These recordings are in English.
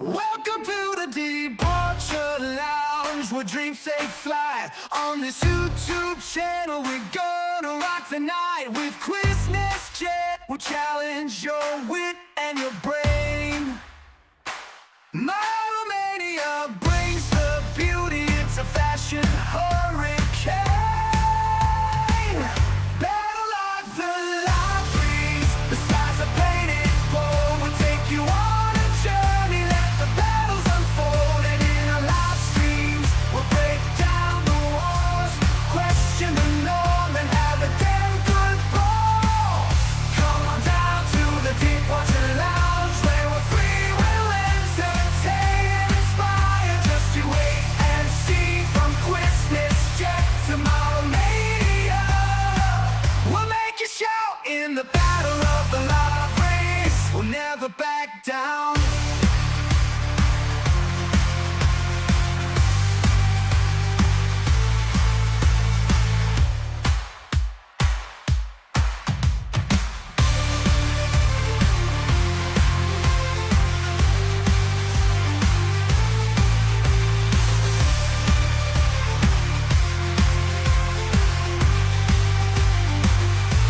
Welcome to the Departure Lounge, where dreams take flight. On this YouTube channel, we're gonna rock the night with Quizmas Jet. We'll challenge your wit and your brain. Mania brings the beauty, it's a fashion hurricane. Battle like the liveries, the skies are painted gold. We'll take you on a journey, let the battles unfold. And in our live streams, we'll break down the walls, question the norm, and have a damn good ball. Come on down to the Departure Lounge, where we're free, will entertain and inspire. Just you wait and see, from Quizmas Jet to Mania. We'll make you shout in the battle of the love race. We'll never back down.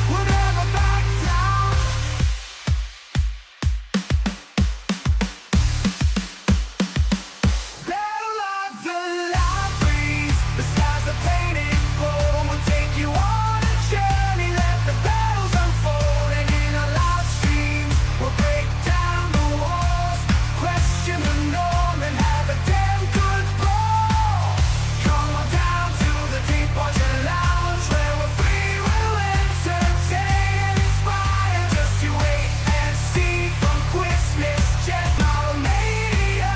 We'll never back down. Battle of the liveries, the skies are painted gold. We'll take you on a journey, let the battles unfold. And in our live streams, we'll break down the walls, question the norm, and have a damn good ball. Come on down to the Departure Lounge, where we're free, will entertain and inspire. Just you wait and see, from Quizmas Jet Mania.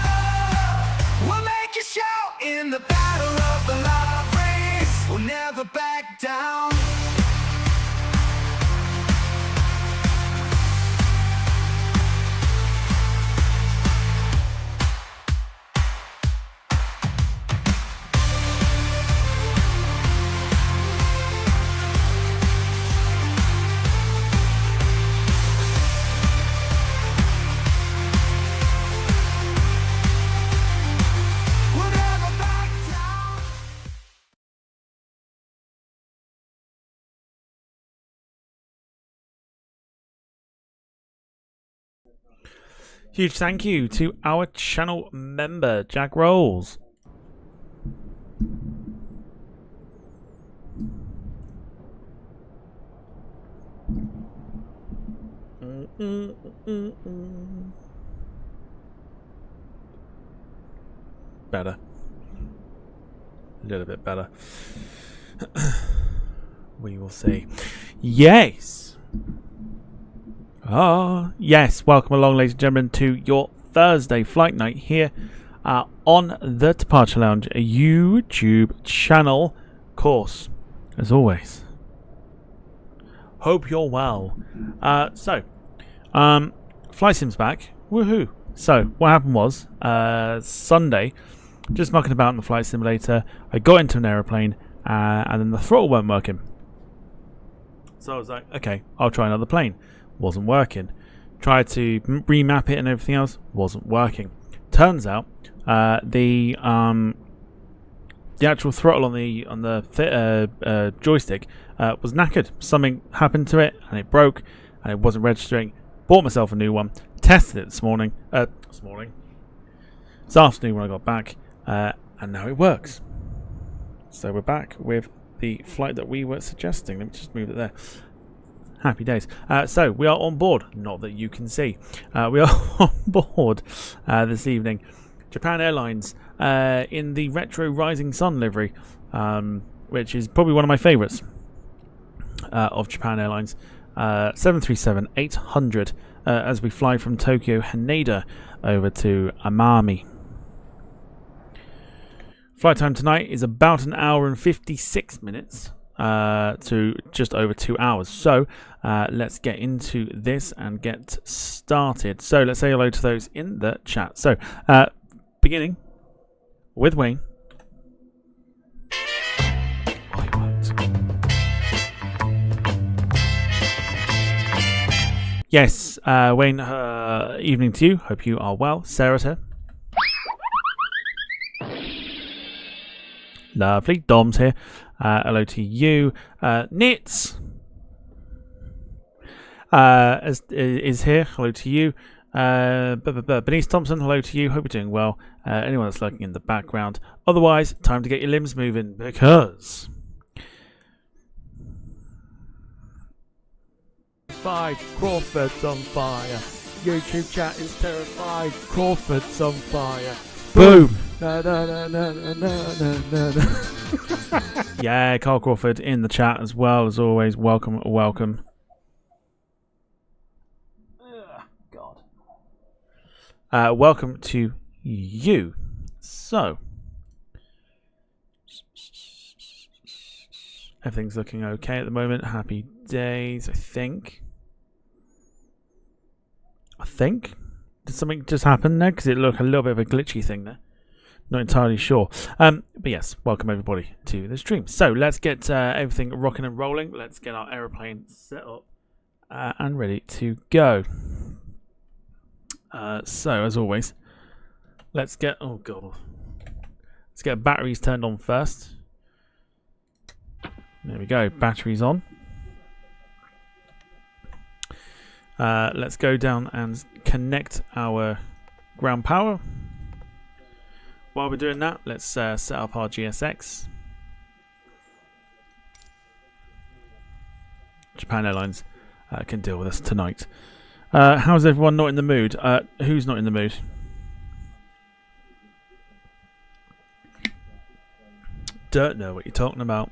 We'll make you shout in the battle of the love race. We'll never back down. We'll never back down. Huge thank you to our channel member, Jack Rolls. Better. A little bit better. We will see. Yes! Yes, welcome along, ladies and gentlemen, to your Thursday flight night here on the Departure Lounge, a YouTube channel. Of course, as always. Hope you're well. Flight Sim's back. Woohoo! So, what happened was, Sunday, just mucking about in the flight simulator, I got into an aeroplane, and then the throttle weren't working. So I was like, okay, I'll try another plane. Wasn't working. Tried to remap it and everything else. Wasn't working. Turns out the actual throttle on the joystick was knackered. Something happened to it and it broke and it wasn't registering. Bought myself a new one. Tested it this morning. This afternoon when I got back, and now it works. So we're back with the flight that we were suggesting. Let me just move it there. Happy days. So we are on board. Not that you can see. We are on board this evening. Japan Airlines in the retro Rising Sun livery, which is probably one of my favourites of Japan Airlines. 737-800 as we fly from Tokyo Haneda over to Amami. Flight time tonight is about an hour and 56 minutes. To just over 2 hours. So let's get into this and get started. So let's say hello to those in the chat. So beginning with Wayne. Yes, Wayne, evening to you. Hope you are well. Sarah's here. Lovely. Dom's here. Hello to you. Nits is here. Hello to you. Bernice Thompson, hello to you. Hope you're doing well. Anyone that's lurking in the background. Otherwise, time to get your limbs moving because... Crawford's on fire. YouTube chat is terrified. Crawford's on fire. Boom! Na, na, na, na, na, na, na. Yeah, Carl Crawford in the chat as well as always. Welcome, welcome. God. Welcome to you. So, everything's looking okay at the moment. Happy days, I think. Did something just happen there? Because it looked a little bit of a glitchy thing there. Not entirely sure. But yes, welcome everybody to the stream. So let's get everything rocking and rolling. Let's get our aeroplane set up and ready to go. So as always, let's get batteries turned on first. There we go, batteries on. Let's go down and connect our ground power. While we're doing that, let's set up our GSX. Japan Airlines can deal with us tonight. How's everyone not in the mood? Who's not in the mood? Don't know what you're talking about.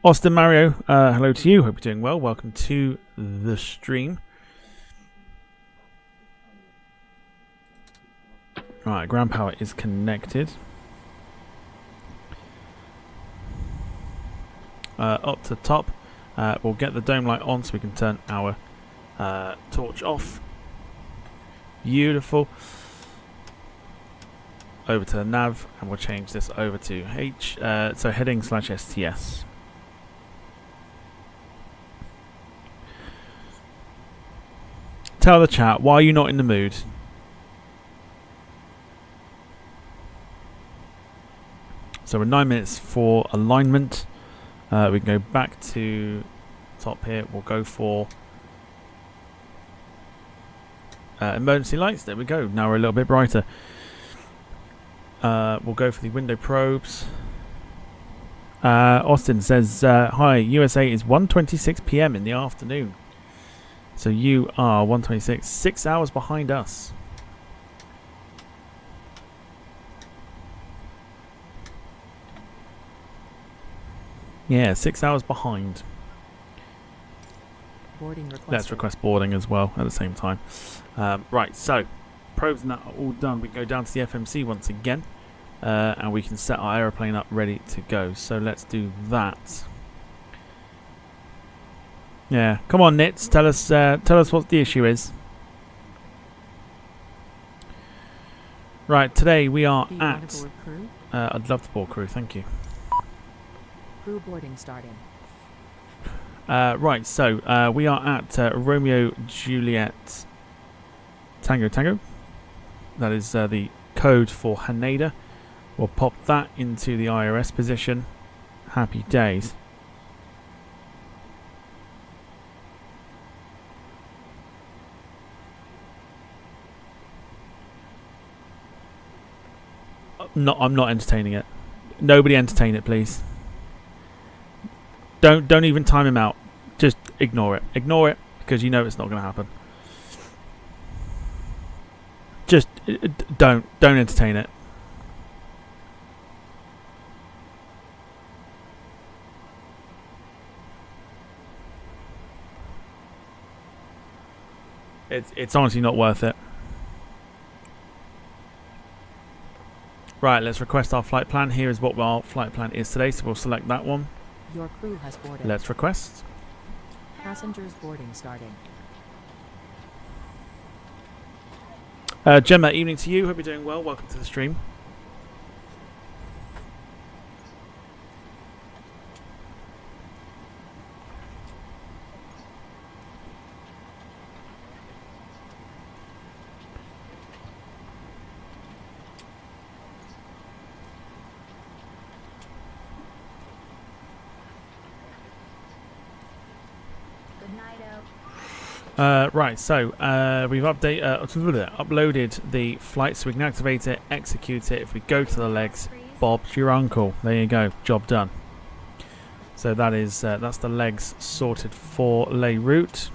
Austin Mario, hello to you. Hope you're doing well. Welcome to the stream. Right, ground power is connected. Up to the top. We'll get the dome light on so we can turn our torch off. Beautiful. Over to the nav, and we'll change this over to H. So heading /STS. Tell the chat, why are you not in the mood? So we're 9 minutes for alignment. We can go back to top here. We'll go for emergency lights. There we go. Now we're a little bit brighter. We'll go for the window probes. Austin says, hi, USA is 1:26 p.m. in the afternoon. So you are 1:26, 6 hours behind us. Yeah, 6 hours behind. Boarding requested. Let's request boarding as well at the same time. Right, so probes and that are all done. We can go down to the FMC once again, and we can set our aeroplane up ready to go. So let's do that. Yeah, come on, Nits. Tell us what the issue is. Right, today we are Do you want at. to board crew? I'd love to board crew. Thank you. Crew boarding starting. Right, so we are at Romeo Juliet Tango Tango. That is the code for Haneda. We'll pop that into the IRS position. Happy days. No, I'm not entertaining it. Nobody entertain it, please. Don't even time him out. Just ignore it. Ignore it because you know it's not going to happen. Just don't entertain it. It's honestly not worth it. Right, let's request our flight plan. Here is what our flight plan is today, so we'll select that one. Your crew has boarded. Let's request. Passengers boarding starting. Gemma, evening to you. Hope you're doing well. Welcome to the stream. Right, so we've uploaded the flight so we can activate it, execute it. If we go to the legs, Bob's your uncle. There you go, job done. So that is that's the legs sorted for lay route.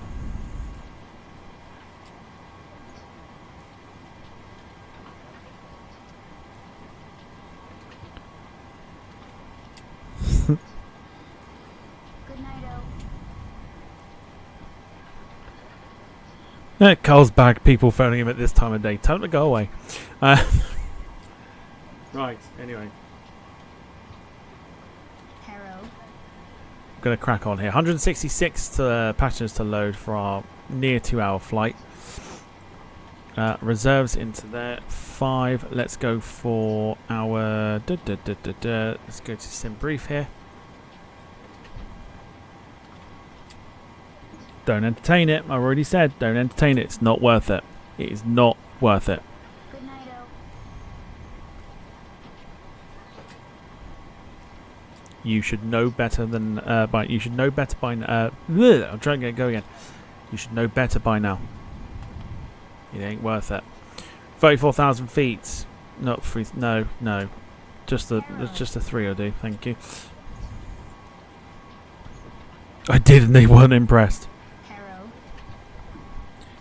Carl's back. People phoning him at this time of day. Tell him to go away. Right. Anyway, I'm gonna crack on here. 166 passengers to load for our near 2-hour flight. Reserves into there. 5. Let's go for our. Let's go to sim brief here. Don't entertain it. I've already said don't entertain it. It's not worth it. It is not worth it. You should know better than you should know better by now. I'm trying to go again. You should know better by now. It ain't worth it. 34,000 feet. Not free. No. Just the 3 will do. Thank you. I did, and they weren't impressed.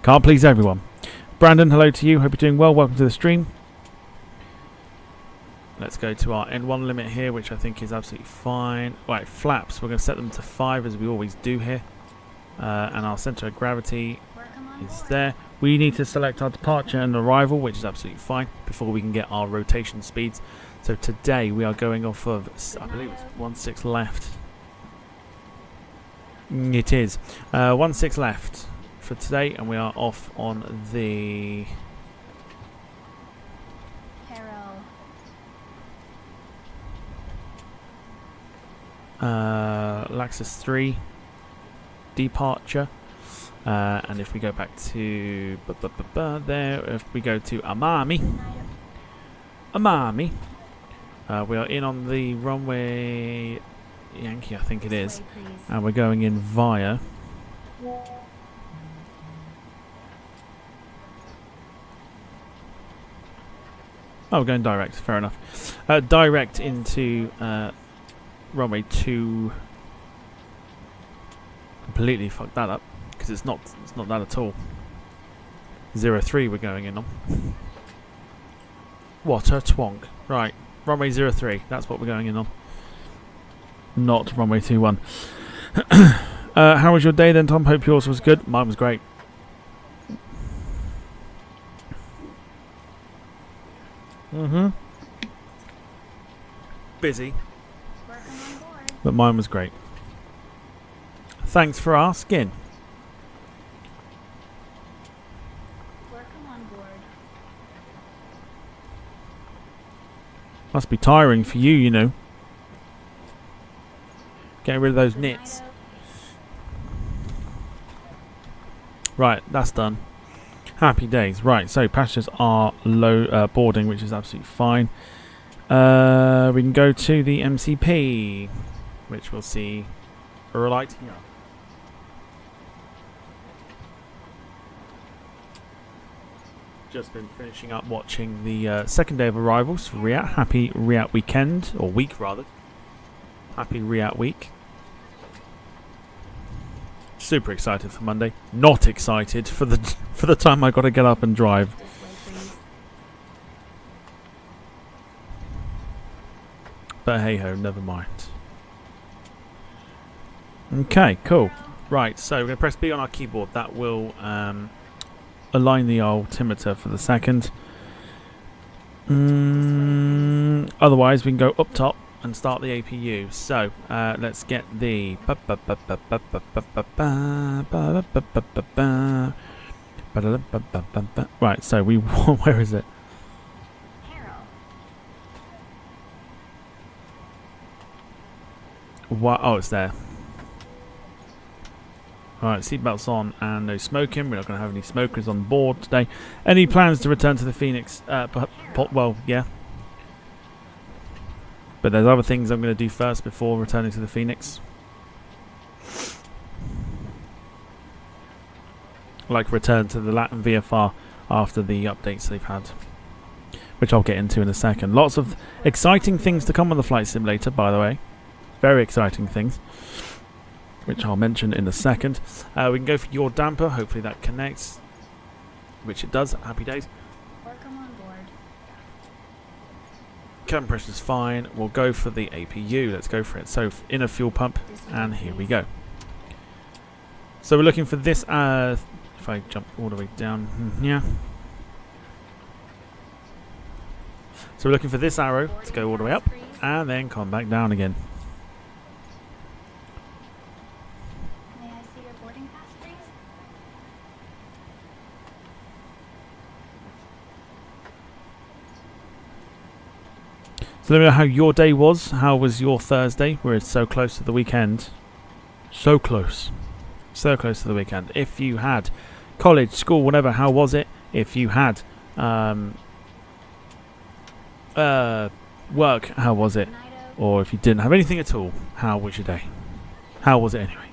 Can't please everyone. Brandon, hello to you. Hope you're doing well. Welcome to the stream. Let's go to our N1 limit here, which I think is absolutely fine. Right, flaps. We're going to set them to 5 as we always do here. And our centre of gravity is there. We need to select our departure and arrival, which is absolutely fine, before we can get our rotation speeds. So today we are going off of, I believe it's 16 left. It is. 16 left for today, and we are off on the Laxus 3 departure, and if we go back to there, if we go to Amami, we are in on the runway Yankee, I think it is, and we're going in via we're going direct. Fair enough. Direct into runway 2. Completely fucked that up because it's not that at all. 03 we're going in on. What a twonk. Right, runway 03. That's what we're going in on. Not runway 21. How was your day then, Tom? Hope yours was good. Mine was great. Busy, but mine was great. Thanks for asking. Must be tiring for you, you know. Getting rid of those nits. Right, that's done. Happy days. Right, so passengers are low boarding, which is absolutely fine. We can go to the MCP, which we'll see lighting up. Just been finishing up watching the second day of arrivals for Riyadh. Happy Riyadh weekend, or week rather. Happy Riyadh week. Super excited for Monday. Not excited for the time I got to get up and drive. But hey ho, never mind. Okay, cool. Right, so we're going to press B on our keyboard. That will align the altimeter for the second. Otherwise, we can go up top and start the APU. So let's get the right. So we where is it? What? Oh, it's there. Alright, seatbelts on and no smoking. We're not going to have any smokers on board today. Any plans to return to the Phoenix? Well, yeah. But there's other things I'm going to do first before returning to the Phoenix. like return to the Latin VFR after the updates they've had, which I'll get into in a second. Lots of exciting things to come on the flight simulator, by the way. Very exciting things, which I'll mention in a second. We can go for your damper. Hopefully that connects, which it does. Happy days. Welcome on board. Cabin pressure's fine. We'll go for the APU. Let's go for it. So inner fuel pump, and here we go. So we're looking for this. If I jump all the way down, yeah. So we're looking for this arrow to go all the way up, and then come back down again. May I see your boarding pass, please? So let me know how your day was. How was your Thursday? We're so close to the weekend. So close. So close to the weekend. If you had college, school, whatever, how was it? If you had work, how was it? Or if you didn't have anything at all, how was your day? How was it anyway?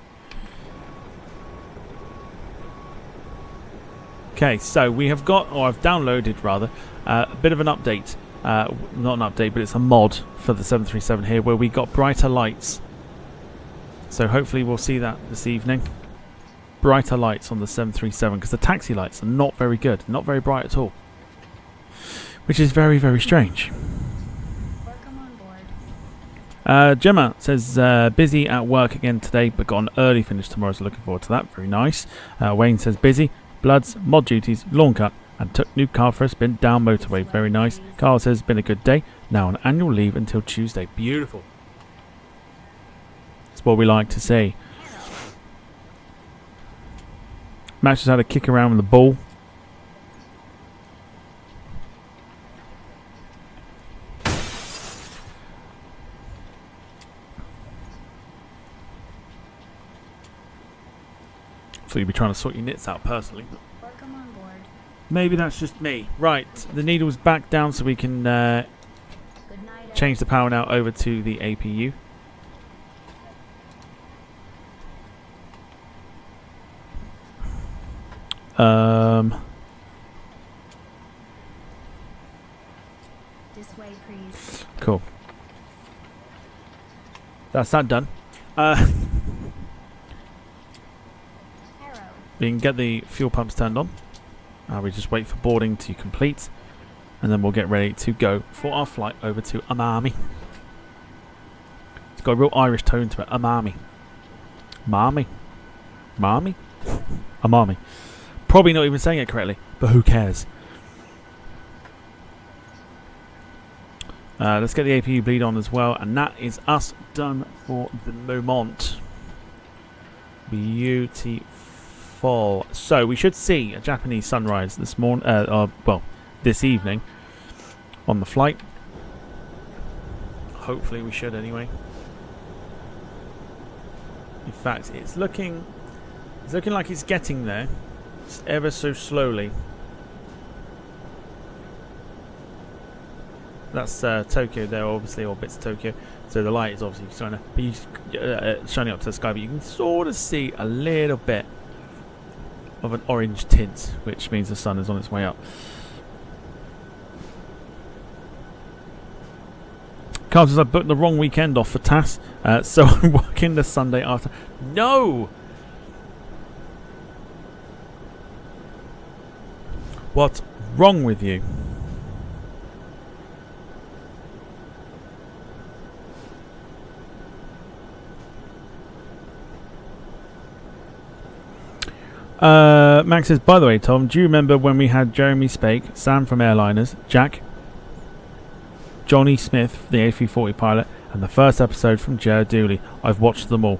Okay, so we have got, or I've downloaded rather, a bit of an update. Not an update, but it's a mod for the 737 here where we got brighter lights. So hopefully we'll see that this evening. Brighter lights on the 737 because the taxi lights are not very good, not very bright at all. Which is very, very strange. Welcome on board. Gemma says, busy at work again today, but got an early finish tomorrow, so looking forward to that. Very nice. Wayne says, busy, bloods, mod duties, lawn cut, and took new car for a spin down motorway. Very nice. Carl says, been a good day. Now on annual leave until Tuesday. Beautiful. That's what we like to see. Max just had a kick around with the ball. So you'll be trying to sort your nits out personally. Welcome on board. Maybe that's just me. Right, the needle's back down so we can Good night. change the power now over to the APU. This way, please. Cool. That's that done. Arrow. We can get the fuel pumps turned on. We just wait for boarding to complete, and then we'll get ready to go for our flight over to Amami. It's got a real Irish tone to it. Amami. Marmy. Marmy? Amami. Probably not even saying it correctly, but who cares? Let's get the APU bleed on as well, and that is us done for the moment. Beautiful. So we should see a Japanese sunrise this morning, well, this evening on the flight. Hopefully we should anyway. In fact, it's looking like it's getting there, just ever so slowly. That's Tokyo there, obviously, or bits of Tokyo. So the light is obviously shining up to the sky, but you can sort of see a little bit of an orange tint, which means the sun is on its way up. Carl says I booked the wrong weekend off for TAS, so I'm working the Sunday after. No! What's wrong with you? Max says, by the way, Tom, do you remember when we had Jeremy Spake, Sam from Airliners, Jack, Johnny Smith, the A340 pilot, and the first episode from Jared Dooley? I've watched them all.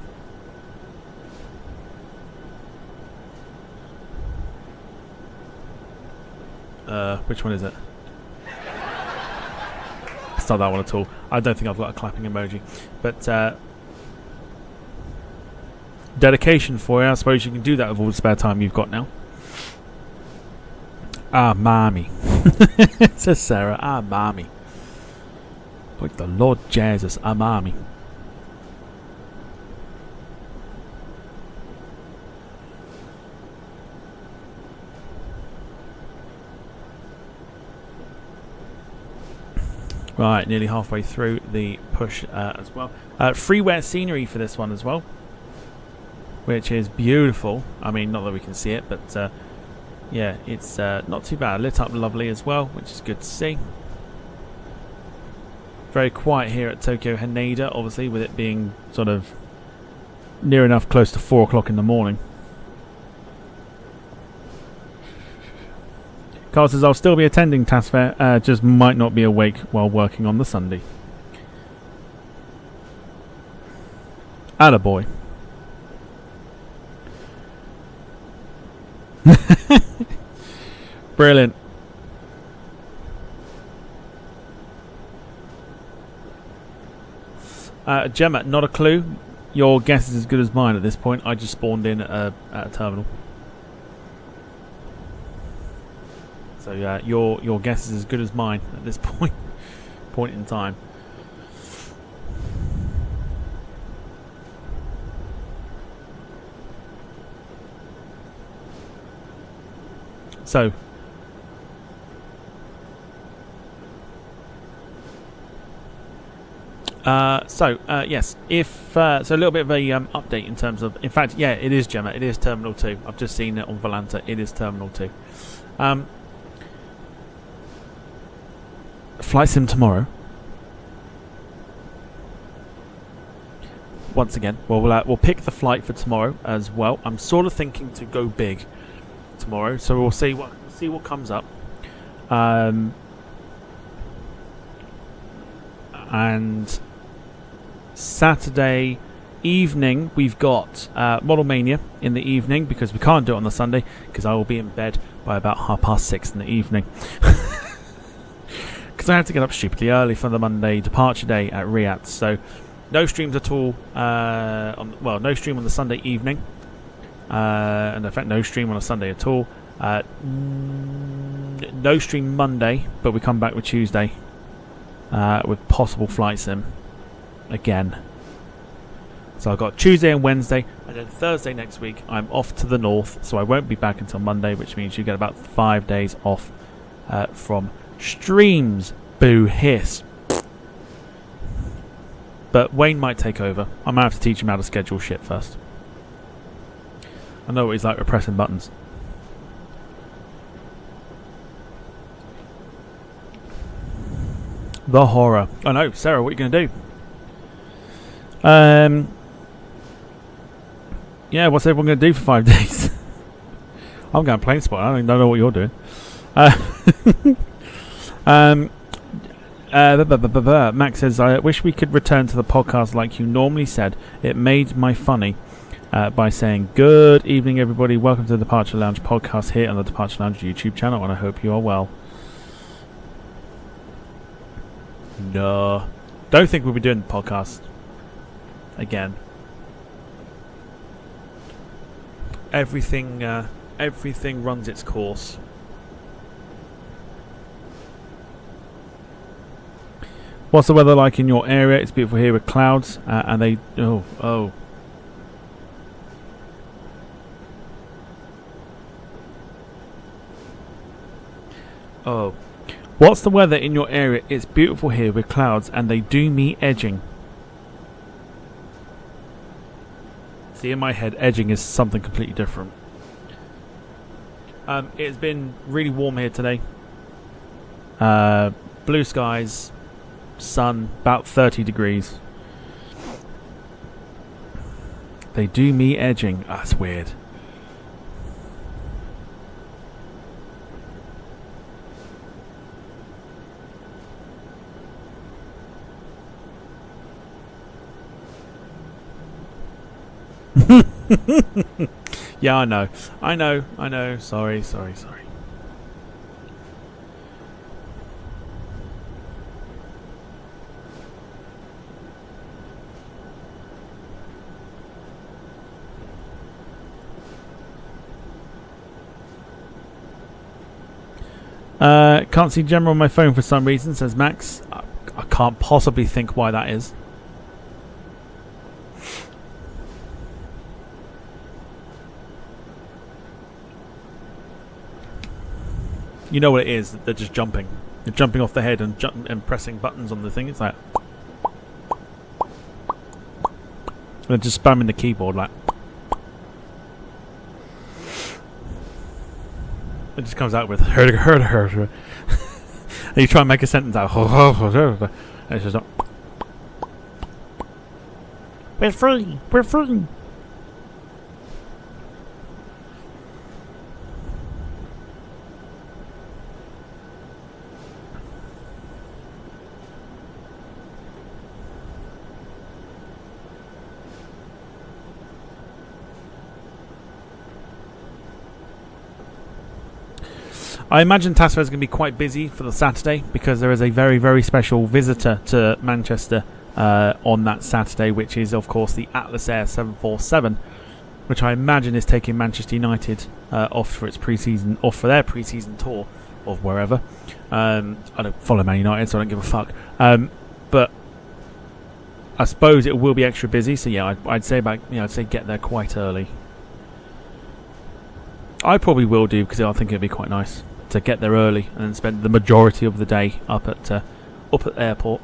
Which one is it? It's not that one at all. I don't think I've got a clapping emoji. But dedication for you. I suppose you can do that with all the spare time you've got now. Amami. Says Sarah. Amami. Like the Lord Jesus. Amami. Right, nearly halfway through the push as well. Freeware scenery for this one as well, which is beautiful. I mean, not that we can see it, but yeah, it's not too bad. Lit up lovely as well, which is good to see. Very quiet here at Tokyo Haneda, obviously, with it being sort of near enough close to 4 o'clock in the morning. Carl says, I'll still be attending task fair, just might not be awake while working on the Sunday. Attaboy. Brilliant. Gemma, not a clue. Your guess is as good as mine at this point. I just spawned in at a terminal. So your guess is as good as mine at this point in time. So yes, if so, a little bit of a update in terms of. In fact, yeah, it is Gemma. It is Terminal 2. I've just seen it on Volanta. It is Terminal 2. Flight sim tomorrow. Once again, we'll pick the flight for tomorrow as well. I'm sort of thinking to go big tomorrow, so we'll see what comes up. And Saturday evening we've got Model Mania in the evening, because we can't do it on the Sunday because I will be in bed by about 6:30 in the evening. Because I have to get up stupidly early for the Monday departure day at Riyadh. So no streams at all. No stream on the Sunday evening, and in fact no stream on a Sunday at all. No stream Monday, but we come back with Tuesday with possible flight sim again. So I've got Tuesday and Wednesday, and then Thursday next week I'm off to the north, so I won't be back until Monday, which means you get about 5 days off from streams. Boo hiss. But Wayne might take over. I might have to teach him how to schedule shit first. I know what he's like with pressing buttons. The horror. I know, Sarah, what are you going to do? Yeah, what's everyone going to do for 5 days? I'm going plane spot. I don't know what you're doing. Max says, I wish we could return to the podcast like you normally said. It made my funny by saying, good evening, everybody. Welcome to the Departure Lounge podcast here on the Departure Lounge YouTube channel, and I hope you are well. No. Don't think we'll be doing the podcast again. Everything runs its course. What's the weather like in your area? It's beautiful here with clouds, and they oh. What's the weather in your area? It's beautiful here with clouds, and they do me edging. See, in my head, edging is something completely different. It's been really warm here today. Blue skies, sun, about 30 degrees. They do me edging. That's weird. Yeah, I know. Sorry. Can't see Gemma on my phone for some reason, says Max. I can't possibly think why that is. You know what it is, they're just jumping. You're jumping off the head and pressing buttons on the thing. It's like, and just spamming the keyboard like. It just comes out with and you try and make a sentence out. And it's just like, we're free. We're free. I imagine Tasfa is going to be quite busy for the Saturday because there is a very, very special visitor to Manchester on that Saturday, which is, of course, the Atlas Air 747, which I imagine is taking Manchester United off for their pre-season tour of wherever. I don't follow Man United, so I don't give a fuck. But I suppose it will be extra busy. So yeah, I'd say get there quite early. I probably will do because I think it'd be quite nice to get there early and then spend the majority of the day up at the airport.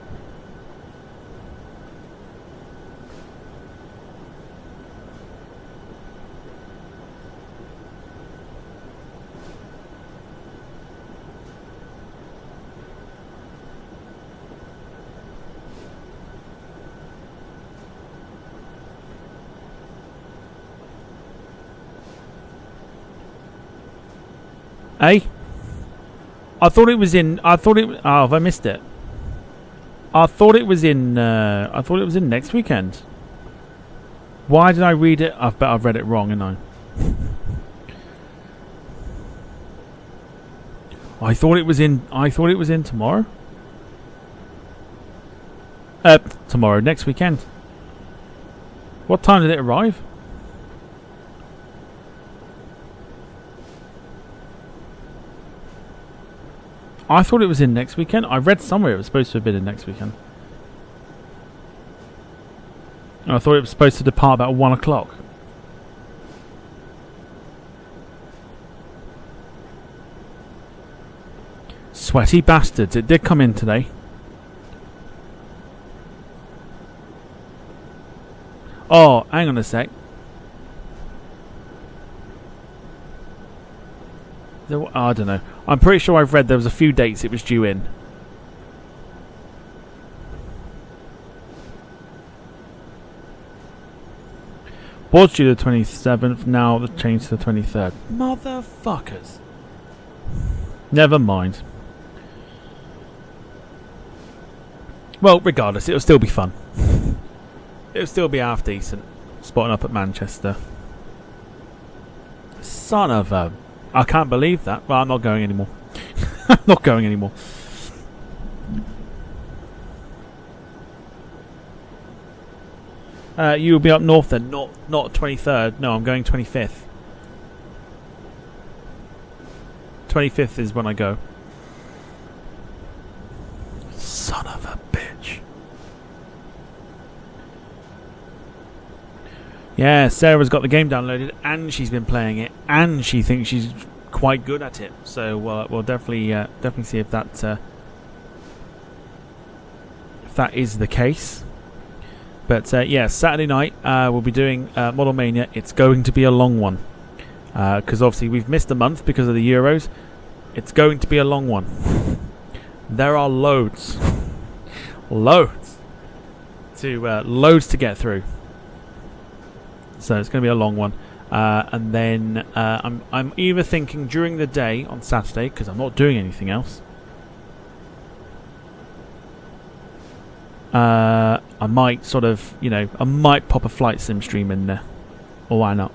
Eh? I thought it was in. Oh, have I missed it? I thought it was in. I thought it was in next weekend. Why did I read it? I bet I've read it wrong, haven't I? I thought it was in. Tomorrow. Tomorrow, next weekend. What time did it arrive? I thought it was in next weekend. I read somewhere it was supposed to have been in next weekend. And I thought it was supposed to depart about 1 o'clock. Sweaty bastards. It did come in today. Oh, hang on a sec. I don't know. I'm pretty sure I've read there was a few dates it was due in. Was due the 27th, now the change to the 23rd. Motherfuckers. Never mind. Well, regardless, it'll still be fun. It'll still be half decent. Spotting up at Manchester. Son of a... I can't believe that. Well, I'm not going anymore. I'm not going anymore. You will be up north then, not 23rd. No, I'm going 25th. 25th is when I go. Son of a bitch. Yeah, Sarah's got the game downloaded and she's been playing it and she thinks she's quite good at it. So we'll definitely see if that is the case. But yeah, Saturday night we'll be doing Model Mania. It's going to be a long one because obviously we've missed a month because of the Euros. It's going to be a long one. There are loads to get through. So it's going to be a long one, and then I'm either thinking during the day on Saturday because I'm not doing anything else. I might sort of, I might pop a flight sim stream in there, or why not?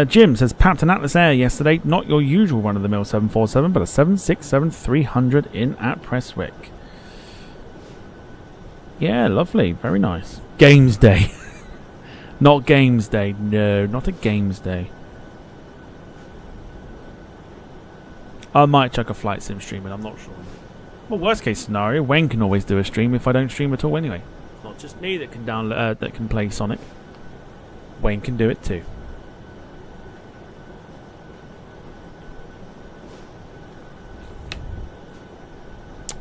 Jim says packed an Atlas Air yesterday. Not your usual run-of-the-mill 747, but a 767-300 in at Prestwick. Yeah, lovely. Very nice. Games Day. Not Games Day. No, not a Games Day. I might chuck a flight sim stream in, I'm not sure. Well, worst case scenario, Wayne can always do a stream if I don't stream at all anyway. It's not just me that can download, that can play Sonic. Wayne can do it too.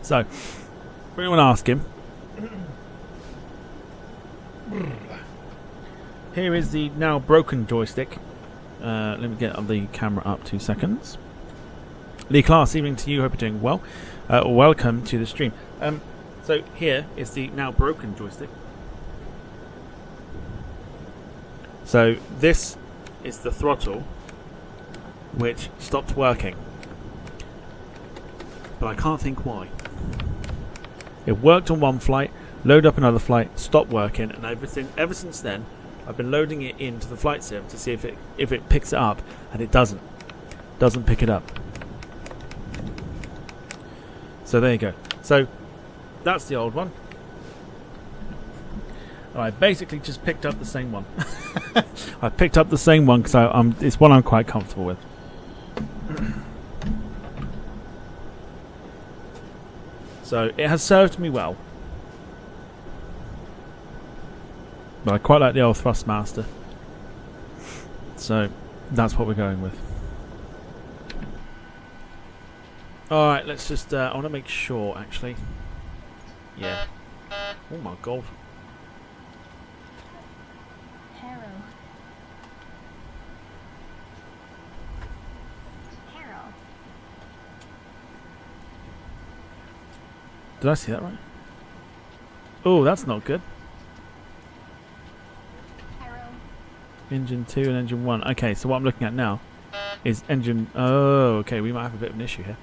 So, for anyone asking, here is the now broken joystick. Let me get the camera up 2 seconds. Lee Class, evening to you. Hope you're doing well. Welcome to the stream. So here is the now broken joystick. So this is the throttle which stopped working, but I can't think why. It worked on one flight, load up another flight, stopped working, and ever since then I've been loading it into the flight sim to see if it picks it up, and it doesn't pick it up. So there you go. So that's the old one. I basically just picked up the same one. I picked up the same one because it's one I'm quite comfortable with. So it has served me well. But I quite like the old Thrustmaster. So that's what we're going with. Alright, let's just... I want to make sure, actually. Yeah. Oh my god. Harrow. Harrow. Did I see that right? Oh, that's not good. Harrow. Engine 2 and engine 1. Okay, so what I'm looking at now is engine... Oh, okay, we might have a bit of an issue here.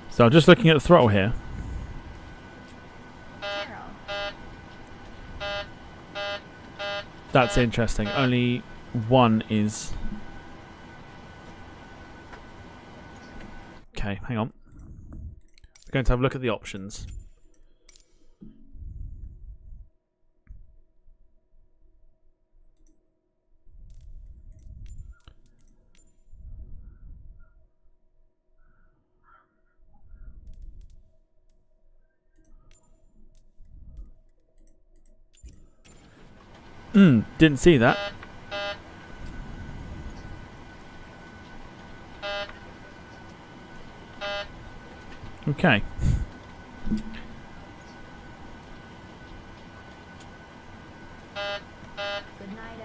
So I'm just looking at the throttle here. Harrow. That's interesting. Only one is... Okay, hang on. We're going to have a look at the options. Didn't see that. Okay. Good night,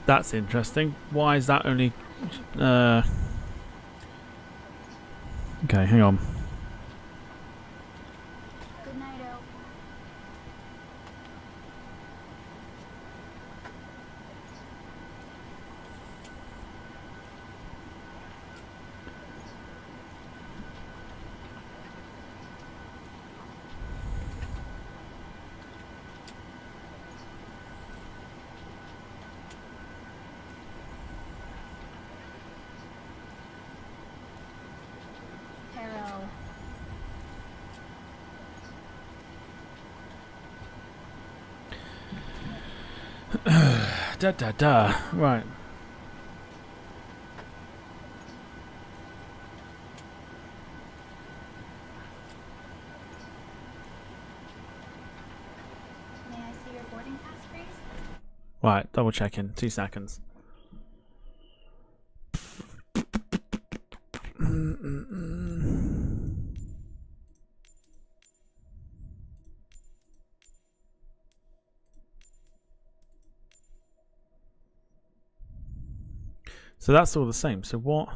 That's interesting. Why is that only... Okay, hang on. Good night, Harrow. Da da da. Right. May I see your boarding pass, please? Right, double checking. 2 seconds. So that's all the same. So what?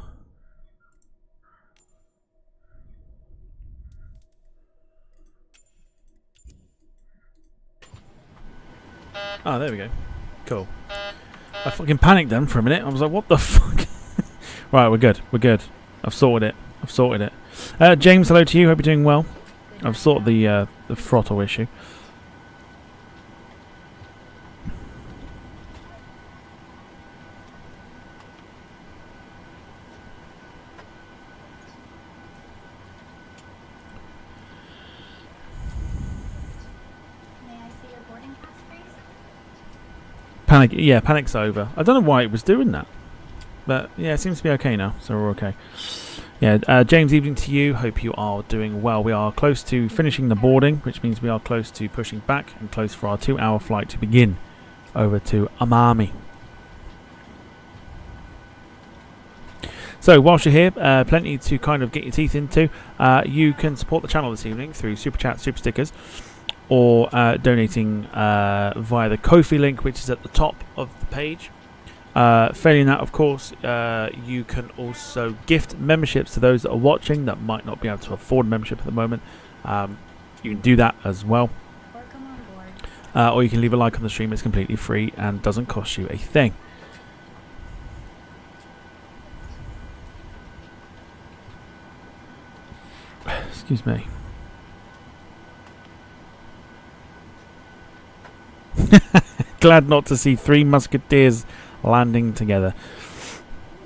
Oh, there we go. Cool. I fucking panicked then for a minute. I was like, what the fuck? Right, we're good. We're good. I've sorted it. I've sorted it. James, hello to you. Hope you're doing well. I've sorted the throttle issue. May I see your boarding pass, please? Panic. Yeah, panic's over. I don't know why it was doing that. But yeah, it seems to be okay now, so we're okay. Yeah, James, evening to you. Hope you are doing well. We are close to finishing the boarding, which means we are close to pushing back and close for our 2-hour flight to begin over to Amami. So whilst you're here, plenty to kind of get your teeth into. You can support the channel this evening through Super Chat, Super Stickers, or donating via the Ko-fi link, which is at the top of the page. Failing that, of course, you can also gift memberships to those that are watching that might not be able to afford membership at the moment. You can do that as well. Welcome on board. Or you can leave a like on the stream. It's completely free and doesn't cost you a thing. Excuse me. Glad not to see 3 musketeers landing together.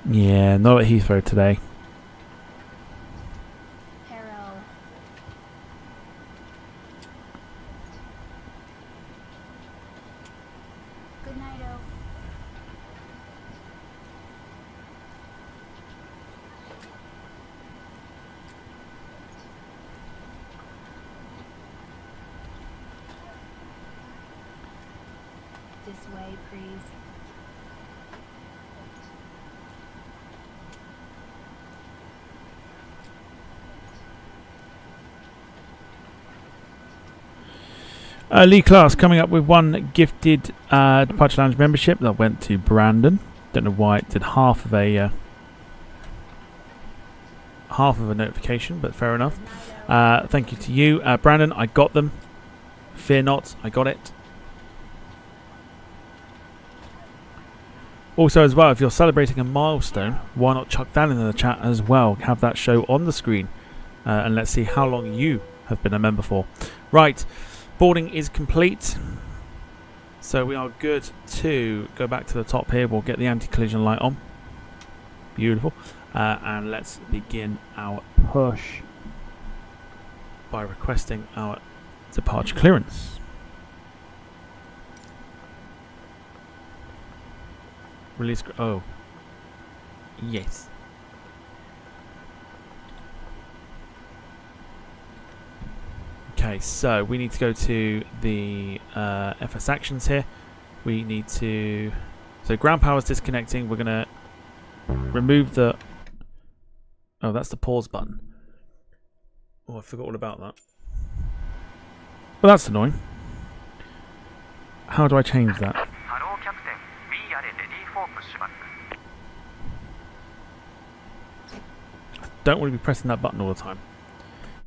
Yeah, not at Heathrow today. Peril. Good night, O. This way, please. Lee Class coming up with 1 gifted Departure Lounge membership that went to Brandon. Don't know why it did half of a notification, but fair enough. Thank you to you, Brandon. I got them. Fear not, I got it. Also, as well, if you're celebrating a milestone, why not chuck that in the chat as well? Have that show on the screen, and let's see how long you have been a member for. Right. Boarding is complete, so we are good to go back to the top here. We'll get the anti-collision light on. Beautiful. And let's begin our push by requesting our departure clearance. Release. Oh, yes. Okay, so we need to go to the FS actions here. We need to... So ground power is disconnecting. We're going to remove the... Oh, that's the pause button. Oh, I forgot all about that. Well, that's annoying. How do I change that? I don't want to be pressing that button all the time.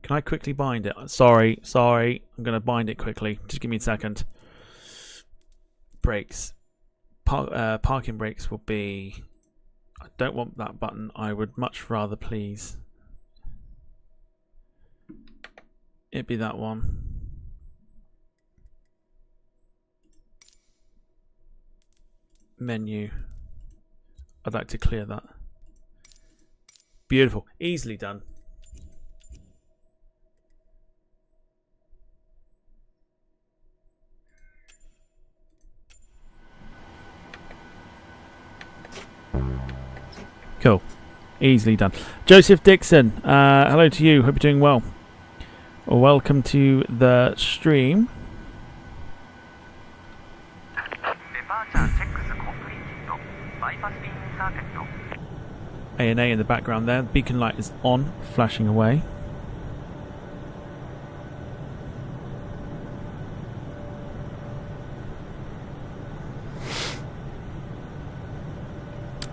Can I quickly bind it? Sorry. I'm going to bind it quickly. Just give me a second. Brakes. Parking brakes will be... I don't want that button. I would much rather, please, it be that one. Menu. I'd like to clear that. Beautiful. Easily done. Cool. Easily done. Joseph Dixon, hello to you. Hope you're doing well. Welcome to the stream. ANA in the background there. The beacon light is on, flashing away.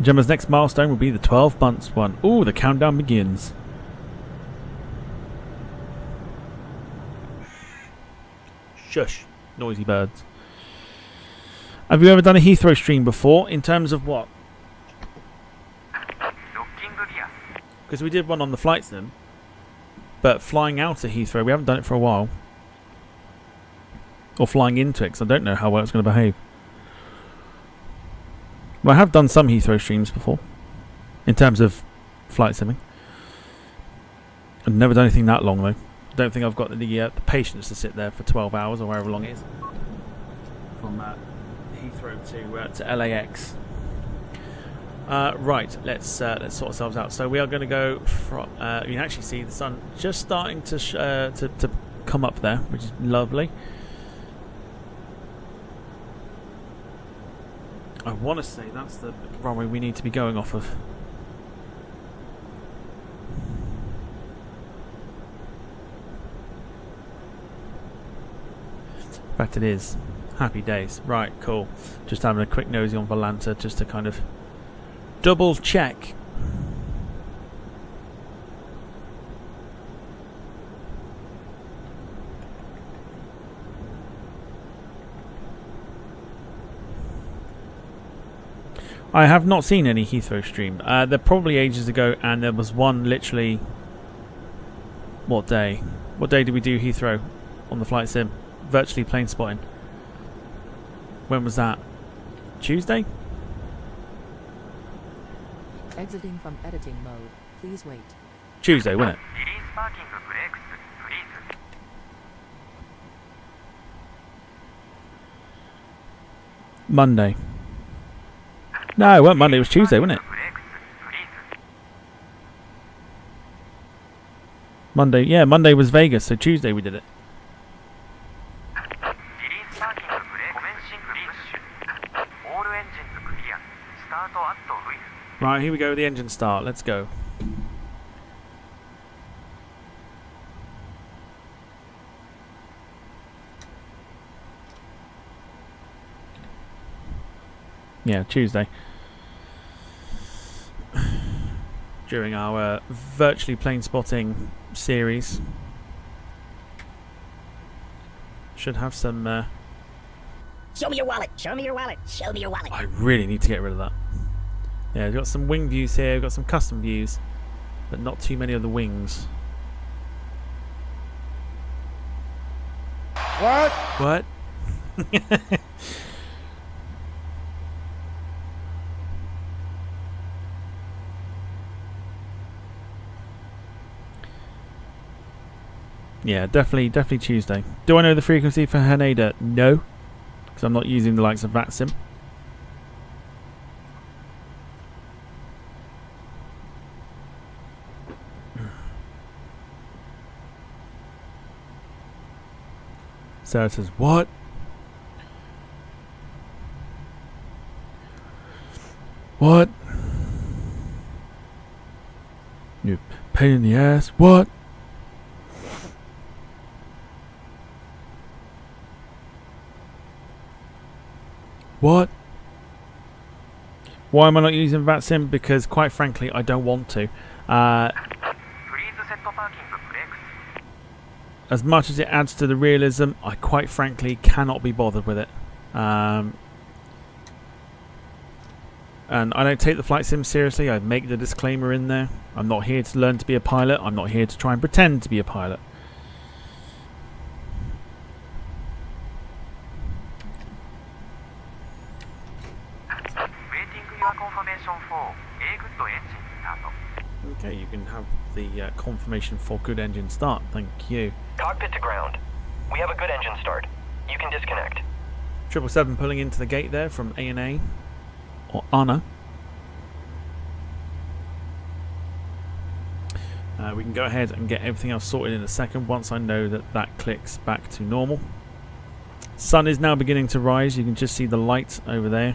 Gemma's next milestone will be the 12 months one. Ooh, the countdown begins. Shush, noisy birds. Have you ever done a Heathrow stream before? In terms of what? Because we did one on the flight sim, but flying out of Heathrow, we haven't done it for a while. Or flying into it, because I don't know how well it's going to behave. Well, I have done some Heathrow streams before, in terms of flight simming. I've never done anything that long though. Don't think I've got the patience to sit there for 12 hours or however long it is. From Heathrow to LAX. Right, let's sort ourselves out. So we are going to go from. You can actually see the sun just starting to come up there, which is lovely. I want to say that's the runway we need to be going off of. fact it is. Happy days. Right, cool. Just having a quick nosy on Volanta just to kind of double check. I have not seen any Heathrow stream. They're probably ages ago, and there was one literally... What day? What day did we do Heathrow on the flight sim? Virtually plane spotting. When was that? Tuesday? Exiting from editing mode. Please wait. Tuesday, wasn't it? Monday. No, it wasn't Monday, it was Tuesday, wasn't it? Monday, yeah, Monday was Vegas, so Tuesday we did it. Right, here we go, the engine start, let's go. Yeah, Tuesday. During our virtually plane spotting series. Should have some... Show me your wallet. Show me your wallet. Show me your wallet. I really need to get rid of that. Yeah, we've got some wing views here, we've got some custom views, but not too many of the wings. What? What? Yeah, definitely Tuesday. Do I know the frequency for Haneda? No, because I'm not using the likes of VATSIM. Sarah says, what? What? You pain in the ass? What? What? Why am I not using VATSIM? Because quite frankly I don't want to. As much as it adds to the realism, I quite frankly cannot be bothered with it. And I don't take the flight sim seriously. I make the disclaimer in there. I'm not here to learn to be a pilot. I'm not here to try and pretend to be a pilot. Okay, you can have the confirmation for good engine start. Thank you. Cockpit to ground. We have a good engine start. You can disconnect. 777 pulling into the gate there from ANA or ANA. We can go ahead and get everything else sorted in a second once I know that that clicks back to normal. Sun is now beginning to rise. You can just see the light over there.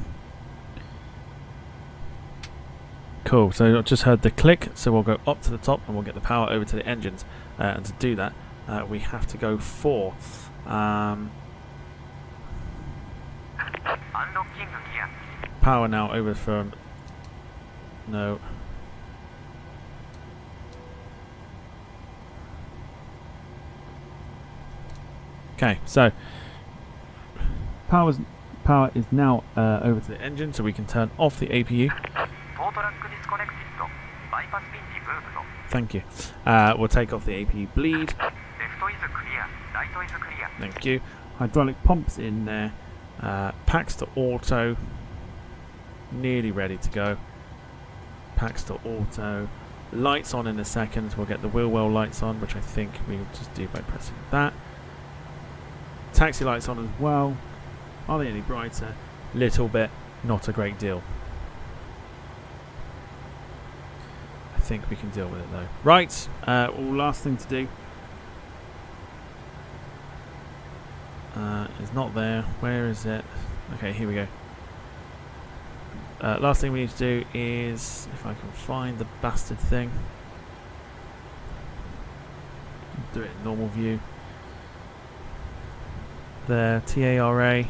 Cool, so I've just heard the click, so we'll go up to the top and we'll get the power over to the engines. And to do that, we have to go for power now over from... No. Okay, so power is now over to the engine, so we can turn off the APU. Thank you. We'll take off the APU bleed. Thank you. Hydraulic pumps in there. Packs to auto. Nearly ready to go. Packs to auto. Lights on in a second. We'll get the wheel well lights on, which I think we'll just do by pressing that. Taxi lights on as well. Are they any brighter? Little bit. Not a great deal. I think we can deal with it though. Right, last thing to do is not there. Where is it? Okay, here we go. Last thing we need to do is, if I can find the bastard thing, do it in normal view. there. TARA.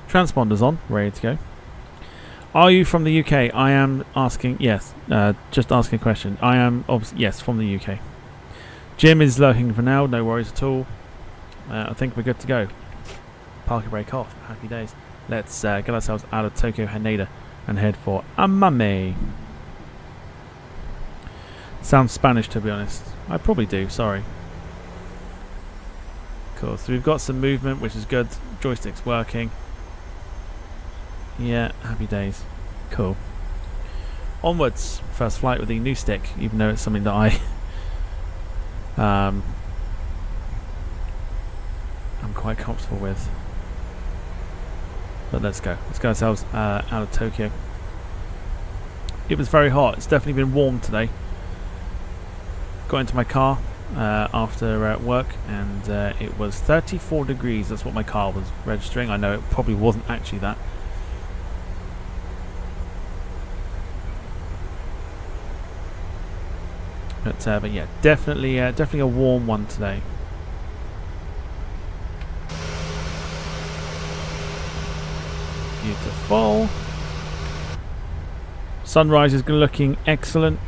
Transponders on, ready to go. Are you from the UK? I am asking, yes, just asking a question. I am, obviously, yes, from the UK. Jim is lurking for now, no worries at all. I think we're good to go. Parker break off, happy days. Let's get ourselves out of Tokyo Haneda and head for Amami. Sounds Spanish, to be honest. I probably do, sorry. Cool, so we've got some movement, which is good. Joystick's working. Yeah, happy days. Cool. Onwards. First flight with the new stick, even though it's something that I'm quite comfortable with. But let's go. Let's get ourselves out of Tokyo. It was very hot. It's definitely been warm today. Got into my car after work, and it was 34 degrees. That's what my car was registering. I know it probably wasn't actually that. But yeah, definitely a warm one today. Beautiful. Sunrise is looking excellent.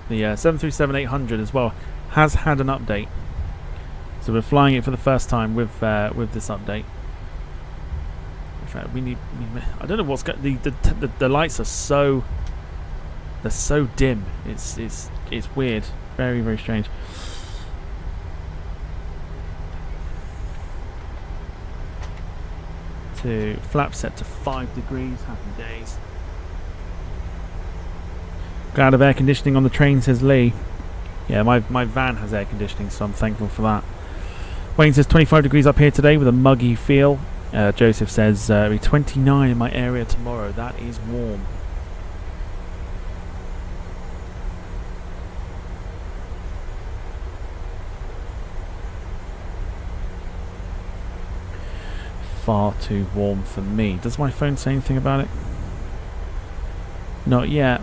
The 737-800 as well has had an update, so we're flying it for the first time with this update. In fact, we need. I don't know what's got the lights are so. They're so dim. It's weird. Very, very strange. To flap set to 5 degrees. Happy days. Glad of air conditioning on the train, says Lee. Yeah, my van has air conditioning, so I'm thankful for that. Wayne says 25 degrees up here today with a muggy feel. Joseph says it'll be 29 in my area tomorrow. That is warm. Far too warm for me. Does my phone say anything about it? Not yet.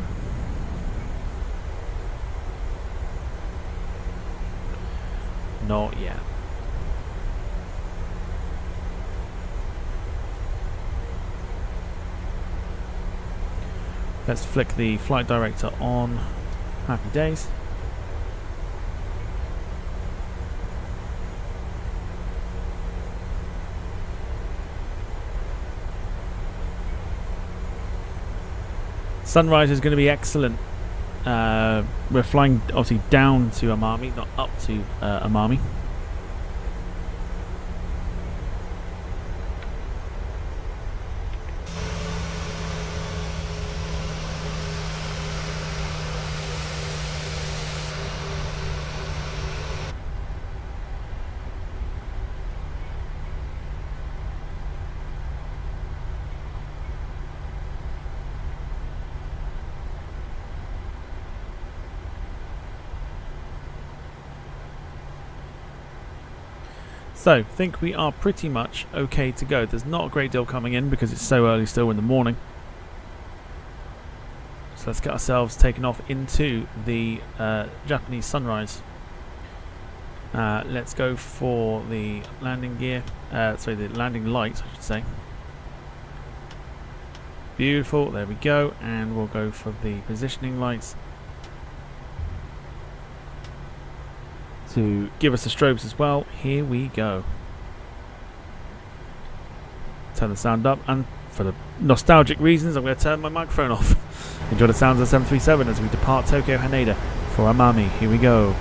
Not yet. Let's flick the flight director on. Happy days. Sunrise is going to be excellent. We're flying obviously down to Amami, not up to Amami. So, think we are pretty much okay to go. There's not a great deal coming in because it's so early still in the morning. So let's get ourselves taken off into the Japanese sunrise. Let's go for the landing gear. Sorry, the landing lights, I should say. Beautiful, there we go. And we'll go for the positioning lights to give us the strobes as well. Here we go. Turn the sound up, and for the nostalgic reasons I'm going to turn my microphone off. Enjoy the sounds of 737 as we depart Tokyo Haneda for Amami. Here we go.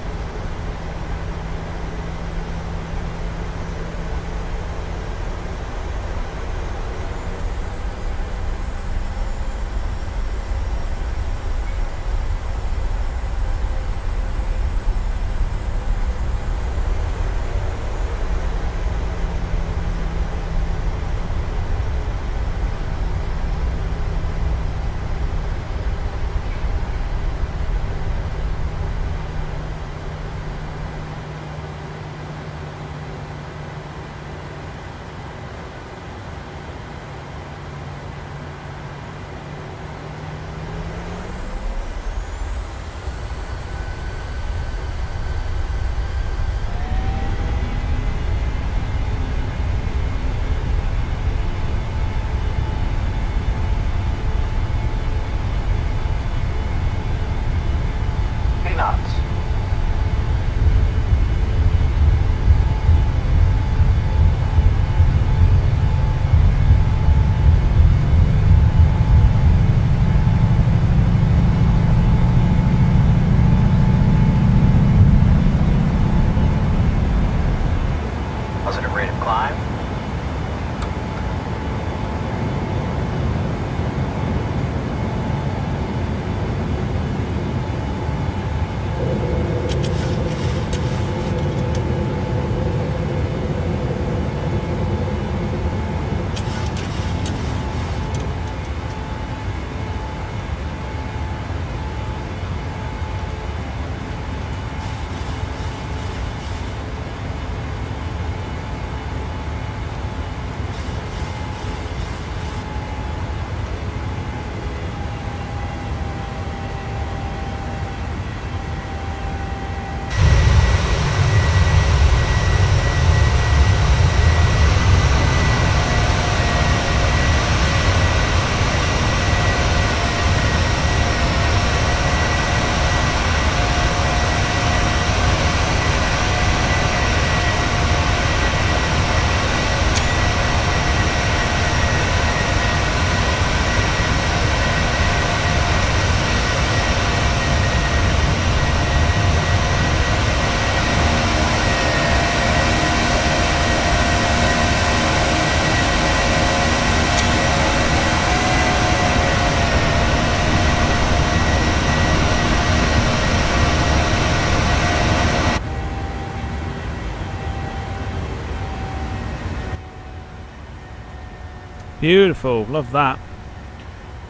Beautiful. Love that.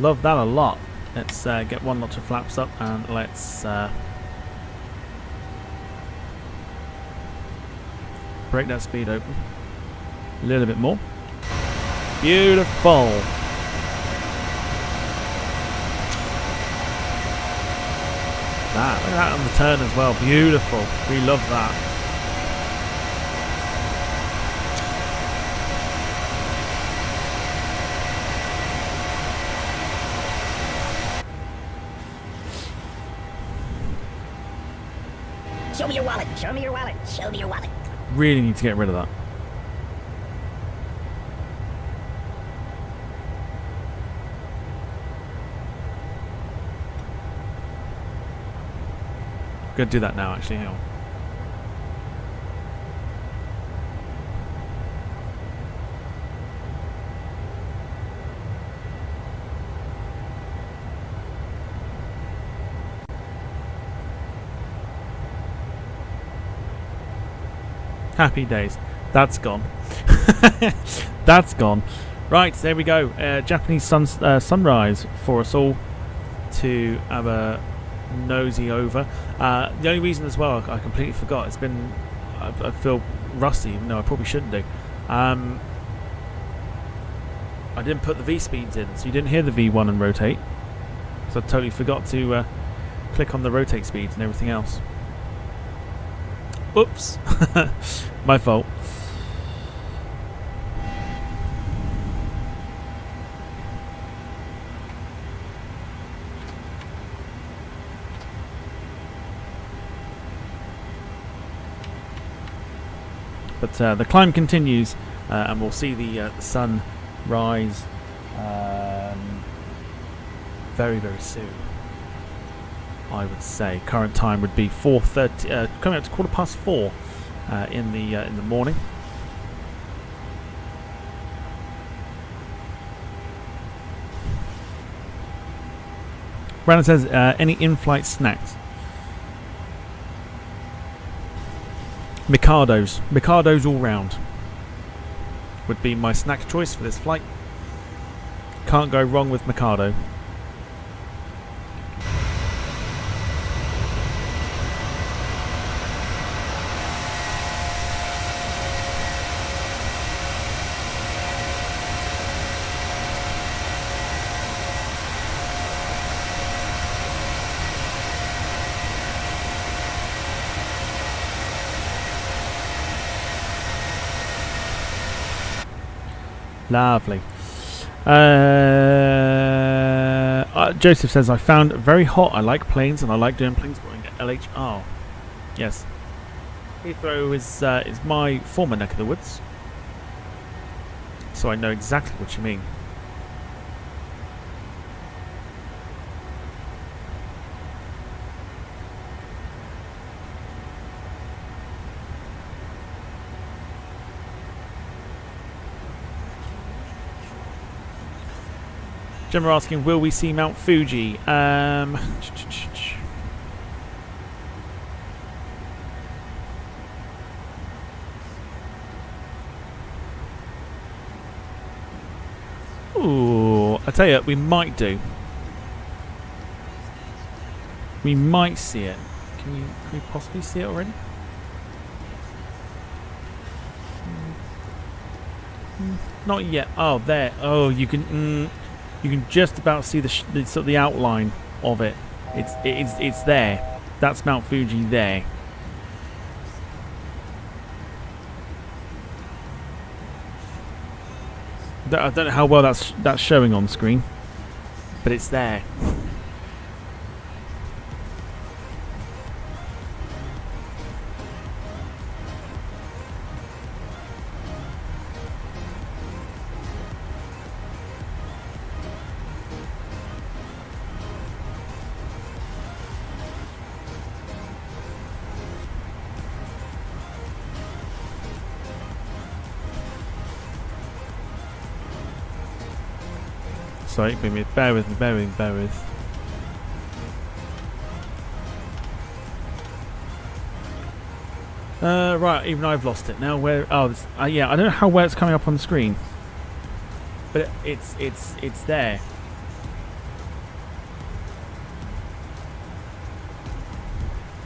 Love that a lot. Let's get one notch of flaps up and let's break that speed open a little bit more. Beautiful. That, look at that on the turn as well. Beautiful. We love that. Show me your wallet. Show me your wallet. Show me your wallet. Really need to get rid of that. Gonna do that now, actually. Hang on. Happy days. That's gone. That's gone. Right, there we go. Japanese sunrise for us all to have a nosy over. The only reason as well, I completely forgot. It's been, I feel rusty, even though I probably shouldn't do. I didn't put the V speeds in, so you didn't hear the V1 and rotate. So I totally forgot to click on the rotate speeds and everything else. Oops. My fault. But the climb continues, and we'll see the sun rise very, very soon. I would say current time would be 4:30, coming up to 4:15 in the morning. Brandon says, any in-flight snacks? Micados all round would be my snack choice for this flight. Can't go wrong with Mikado. Lovely. Joseph says, I found it very hot. I like planes and I like doing planes boarding at LHR. Yes. Heathrow is my former neck of the woods. So I know exactly what you mean. Gemma asking, will we see Mount Fuji? Ooh, I tell you, we might do. We might see it. Can you possibly see it already? Not yet. Oh, there. Oh, you can. You can just about see the sort of the outline of it. It's there. That's Mount Fuji there. I don't know how well that's showing on screen, but it's there. Sorry, bear with me. Right, even I've lost it now. Where? Oh, yeah, I don't know how well it's coming up on the screen. but it's there.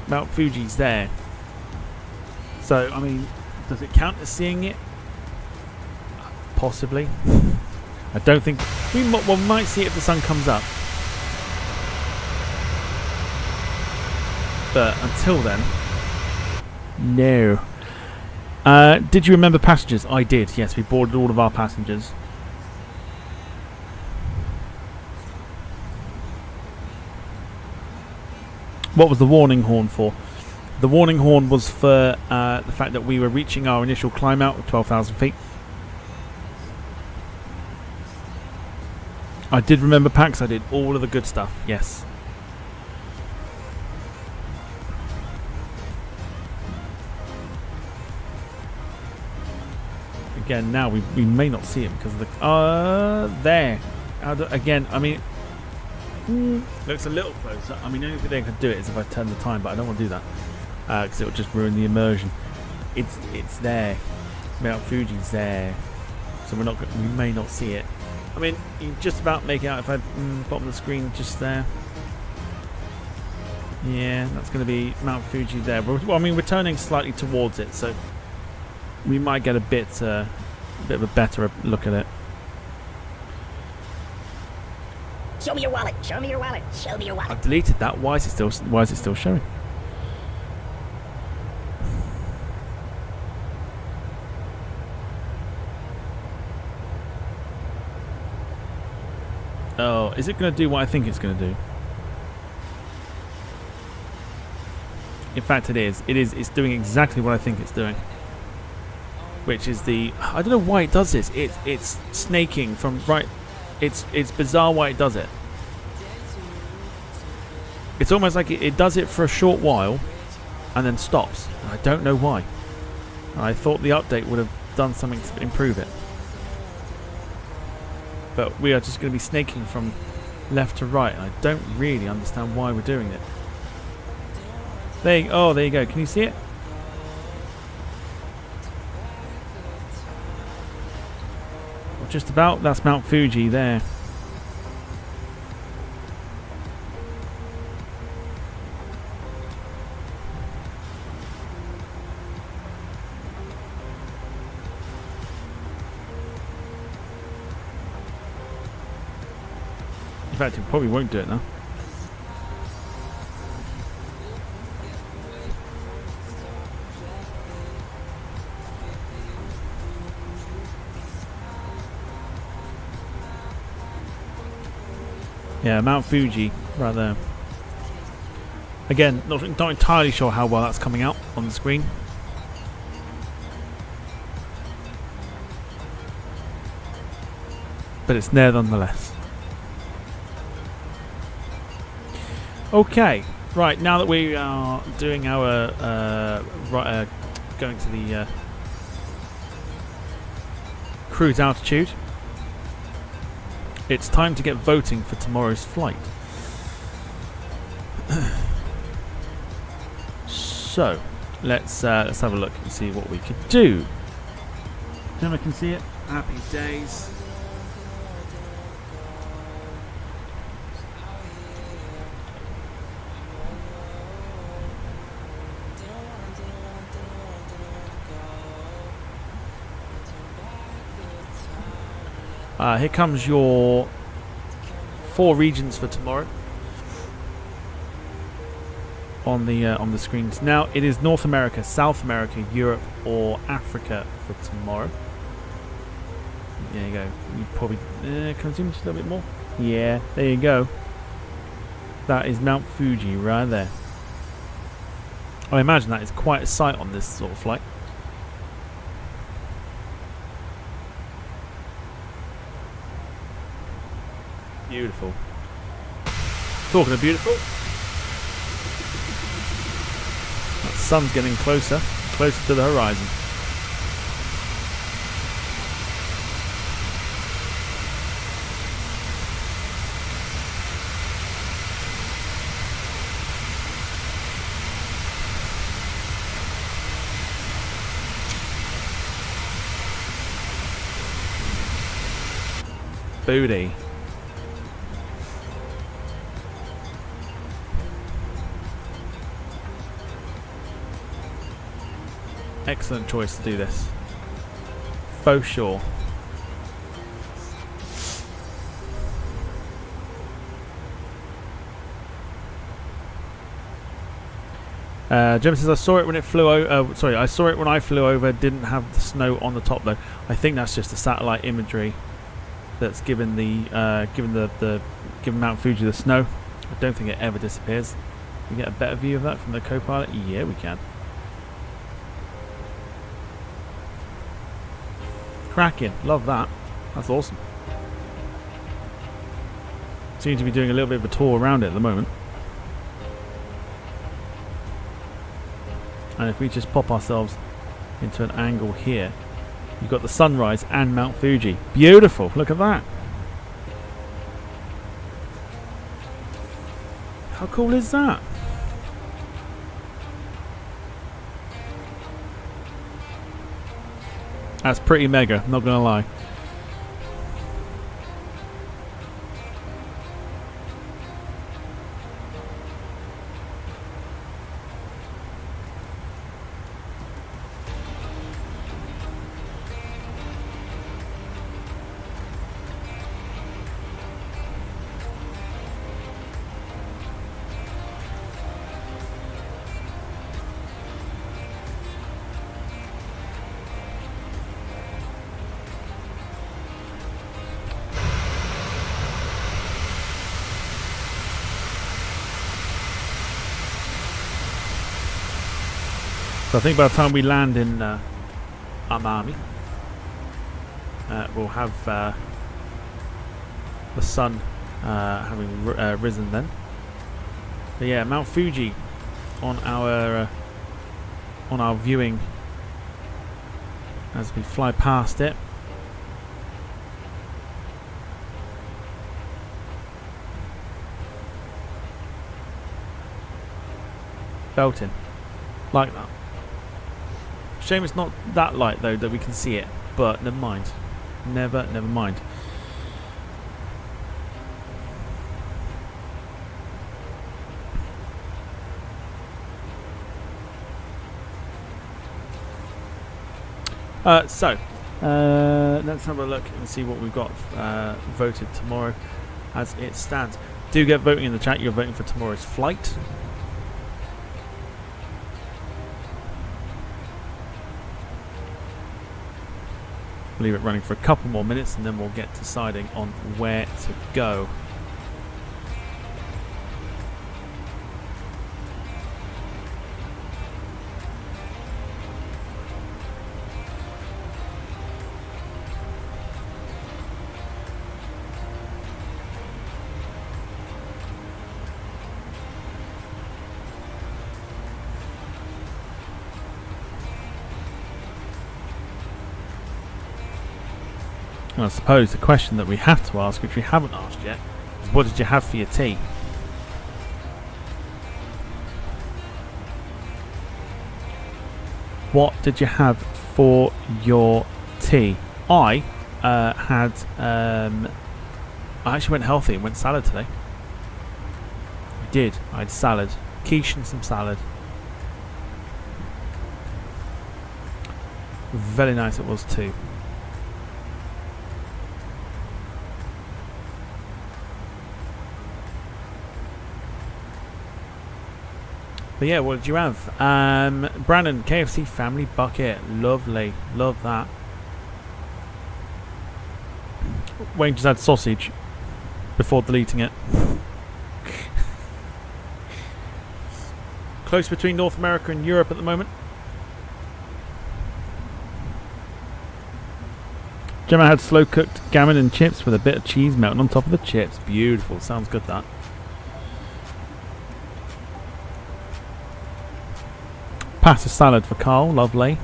Mount Fuji's there. So, I mean, does it count as seeing it? Possibly. I don't think... We might see it if the sun comes up. But until then... No. Did you remember passengers? I did, yes. We boarded all of our passengers. What was the warning horn for? The warning horn was for the fact that we were reaching our initial climb out of 12,000 feet. I did remember packs. I did all of the good stuff. Yes. Again, now we may not see it because of the... there. Again, I mean... looks a little closer. I mean, the only thing I could do it is if I turn the time, but I don't want to do that because it will just ruin the immersion. It's there. Mount Fuji's there, so we may not see it. I mean, you just about make it out if I bottom of the screen just there. Yeah, that's going to be Mount Fuji there. Well, I mean, we're turning slightly towards it, so we might get a bit of a better look at it. Show me your wallet. Show me your wallet. Show me your wallet. I've deleted that. Why is it still showing? Oh, is it going to do what I think it's going to do? In fact, it is. It's doing exactly what I think it's doing. Which is the... I don't know why it does this. It's snaking from right... It's bizarre why it does it. It's almost like it does it for a short while and then stops. And I don't know why. I thought the update would have done something to improve it. But we are just going to be snaking from left to right. And I don't really understand why we're doing it. There you go. Can you see it? Well, just about. That's Mount Fuji there. In fact, it probably won't do it now. Yeah, Mount Fuji, right there. Again, not entirely sure how well that's coming out on the screen. But it's there nonetheless. Okay, right, now that we are doing our going to the cruise altitude, it's time to get voting for tomorrow's flight. So, let's have a look and see what we could do. Then I can see it. Happy days. Here comes your 4 regions for tomorrow on the screens. Now it is North America, South America, Europe, or Africa for tomorrow. There you go. You probably can I zoom just a little bit more? Yeah, there you go. That is Mount Fuji right there. I imagine that is quite a sight on this sort of flight. Beautiful. Talking of beautiful, that sun's getting closer to the horizon. booty. Excellent choice to do this. Faux sure. Jim says, I saw it when it flew over. Sorry, I saw it when I flew over. Didn't have the snow on the top though. I think that's just the satellite imagery that's given the given Mount Fuji the snow. I don't think it ever disappears. We get a better view of that from the co-pilot. Yeah, we can. Cracking, love that. That's awesome. Seems to be doing a little bit of a tour around it at the moment. And if we just pop ourselves into an angle here, you've got the sunrise and Mount Fuji. Beautiful, look at that. How cool is that? That's pretty mega, not gonna lie. So I think by the time we land in Amami, we'll have the sun having risen then. But yeah, Mount Fuji on our viewing as we fly past it. Belting, like that. Shame it's not that light though that we can see it, but never mind. Never mind. So let's have a look and see what we've got voted tomorrow as it stands. Do get voting in the chat. You're voting for tomorrow's flight. Leave it running for a couple more minutes and then we'll get deciding on where to go. And I suppose the question that we have to ask, which we haven't asked yet, is what did you have for your tea? What did you have for your tea? I had I actually went healthy and went salad today. I did. I had salad, quiche and some salad. Very nice it was too. But yeah, what did you have? Brandon, KFC Family Bucket. Lovely. Love that. Wayne just had sausage before deleting it. Close between North America and Europe at the moment. Gemma had slow cooked gammon and chips with a bit of cheese melting on top of the chips. Beautiful. Sounds good, that. Pasta salad for Carl, lovely.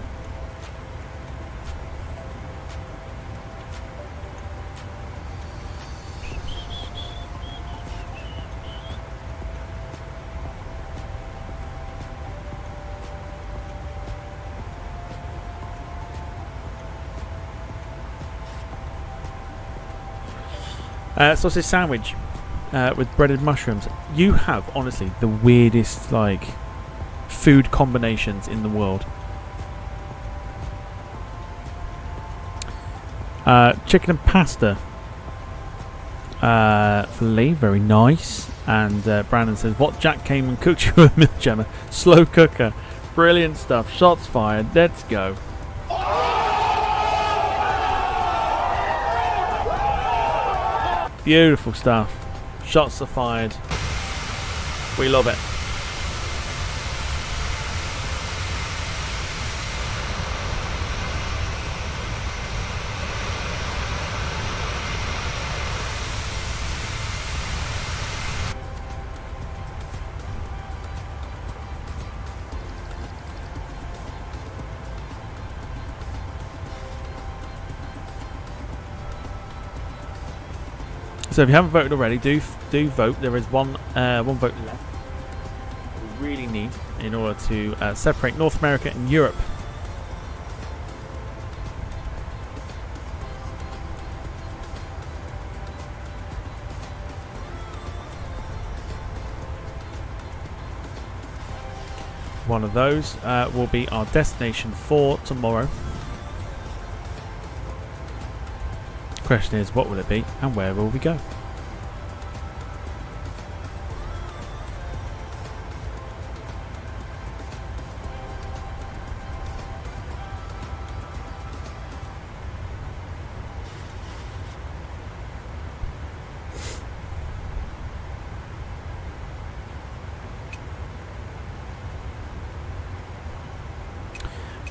Sausage sandwich with breaded mushrooms. You have honestly the weirdest like food combinations in the world. Chicken and pasta. Filet, very nice. And Brandon says, what Jack came and cooked you a milk jammer? Slow cooker. Brilliant stuff. Shots fired. Let's go. Beautiful stuff. Shots are fired. We love it. So if you haven't voted already, do vote. There is one vote left. We really need in order to separate North America and Europe. One of those will be our destination for tomorrow. Question is, what will it be and where will we go?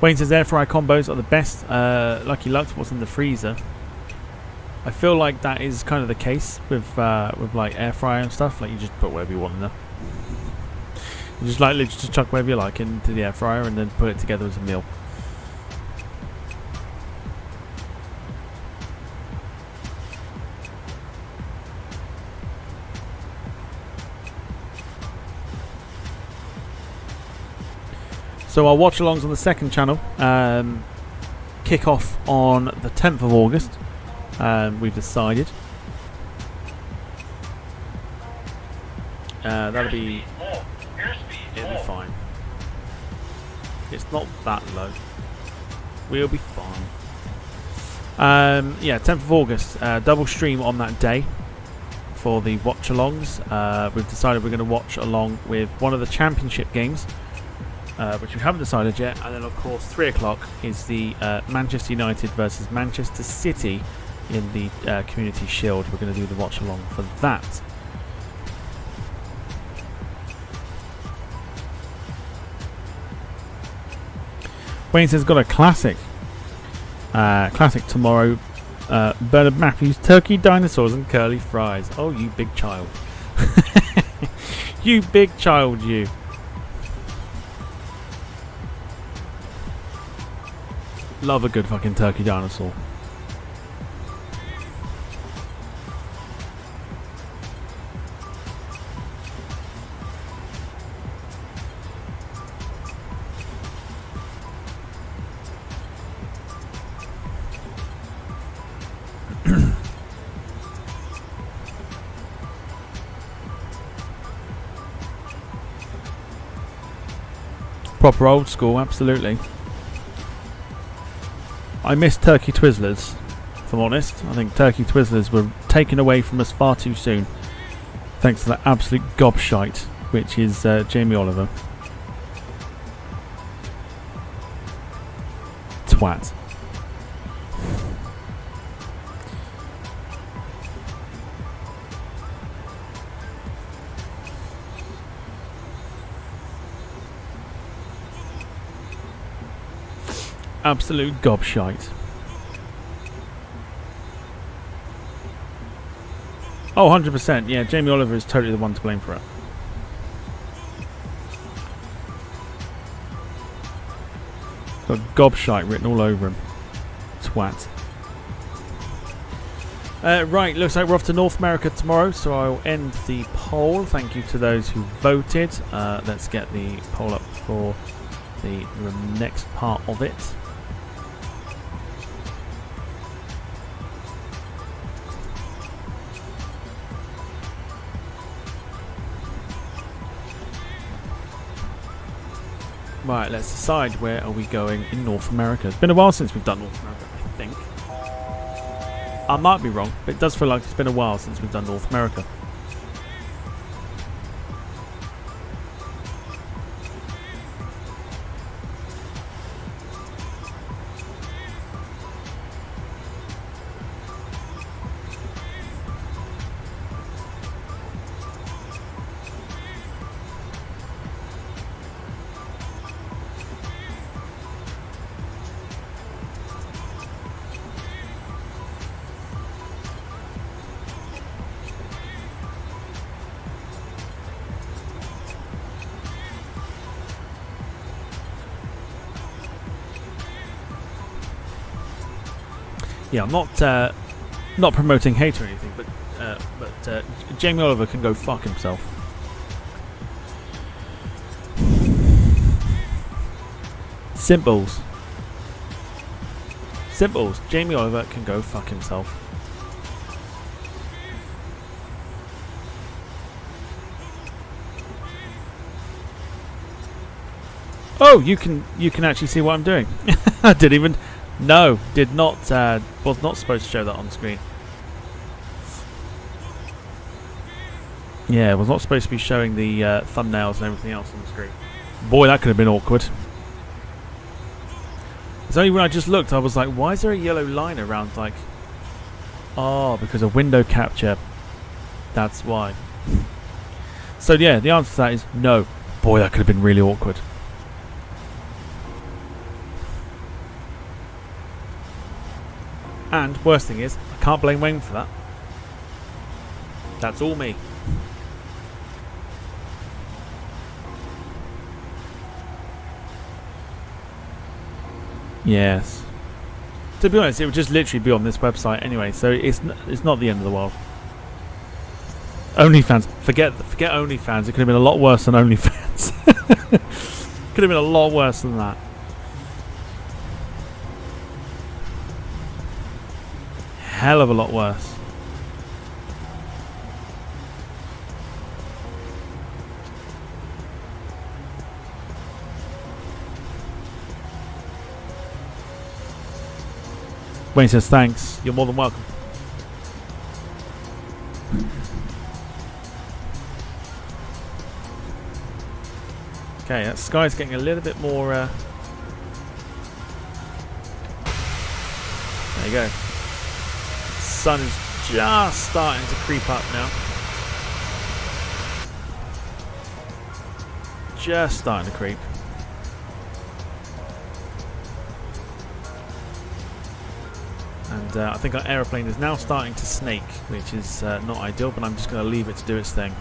Wayne says air fry combos are the best. Lucky Lux, what's in the freezer? I feel like that is kind of the case with like air fryer and stuff. Like you just put whatever you want in there. You just like literally just chuck whatever you like into the air fryer and then put it together as a meal. So our watch-alongs on the second channel kick off on the 10th of August. We've decided it'll be fine. It's not that low. We'll be fine. Yeah, 10th of August, double stream on that day for the watch-alongs. We've decided we're going to watch along with one of the championship games, which we haven't decided yet, and then of course 3 o'clock is the Manchester United versus Manchester City in the Community Shield. We're going to do the watch along for that. Wayne says got a classic tomorrow. Bernard Matthews, turkey, dinosaurs and curly fries. Oh, you big child. You big child, you. Love a good fucking turkey dinosaur. Proper old school, absolutely. I miss turkey Twizzlers, if I'm honest. I think turkey Twizzlers were taken away from us far too soon, thanks to that absolute gobshite, which is Jamie Oliver. Twat. Absolute gobshite. Oh, 100%. Yeah, Jamie Oliver is totally the one to blame for it. Got gobshite written all over him. Twat. Right, looks like we're off to North America tomorrow, so I'll end the poll. Thank you to those who voted. Let's get the poll up for the next part of it. Right, let's decide where are we going in North America. It's been a while since we've done North America, I think. I might be wrong, but it does feel like it's been a while since we've done North America. Yeah, I'm not promoting hate or anything, but Jamie Oliver can go fuck himself. Simples. Jamie Oliver can go fuck himself. Oh, you can actually see what I'm doing. I didn't even. No, did not. Was not supposed to show that on screen. Yeah, was not supposed to be showing the thumbnails and everything else on the screen. Boy, that could have been awkward. It's only when I just looked, I was like, why is there a yellow line around, like... Oh, because of window capture. That's why. So yeah, the answer to that is no. Boy, that could have been really awkward. And worst thing is, I can't blame Wayne for that. That's all me. Yes. To be honest, it would just literally be on this website anyway, so it's not the end of the world. OnlyFans, forget OnlyFans. It could have been a lot worse than OnlyFans. Could have been a lot worse than that. Hell of a lot worse. Wayne says thanks. You're more than welcome. Okay, that sky's getting a little bit more. There you go. Sun is just starting to creep up now. Just starting to creep. And I think our aeroplane is now starting to snake, which is not ideal, but I'm just going to leave it to do its thing.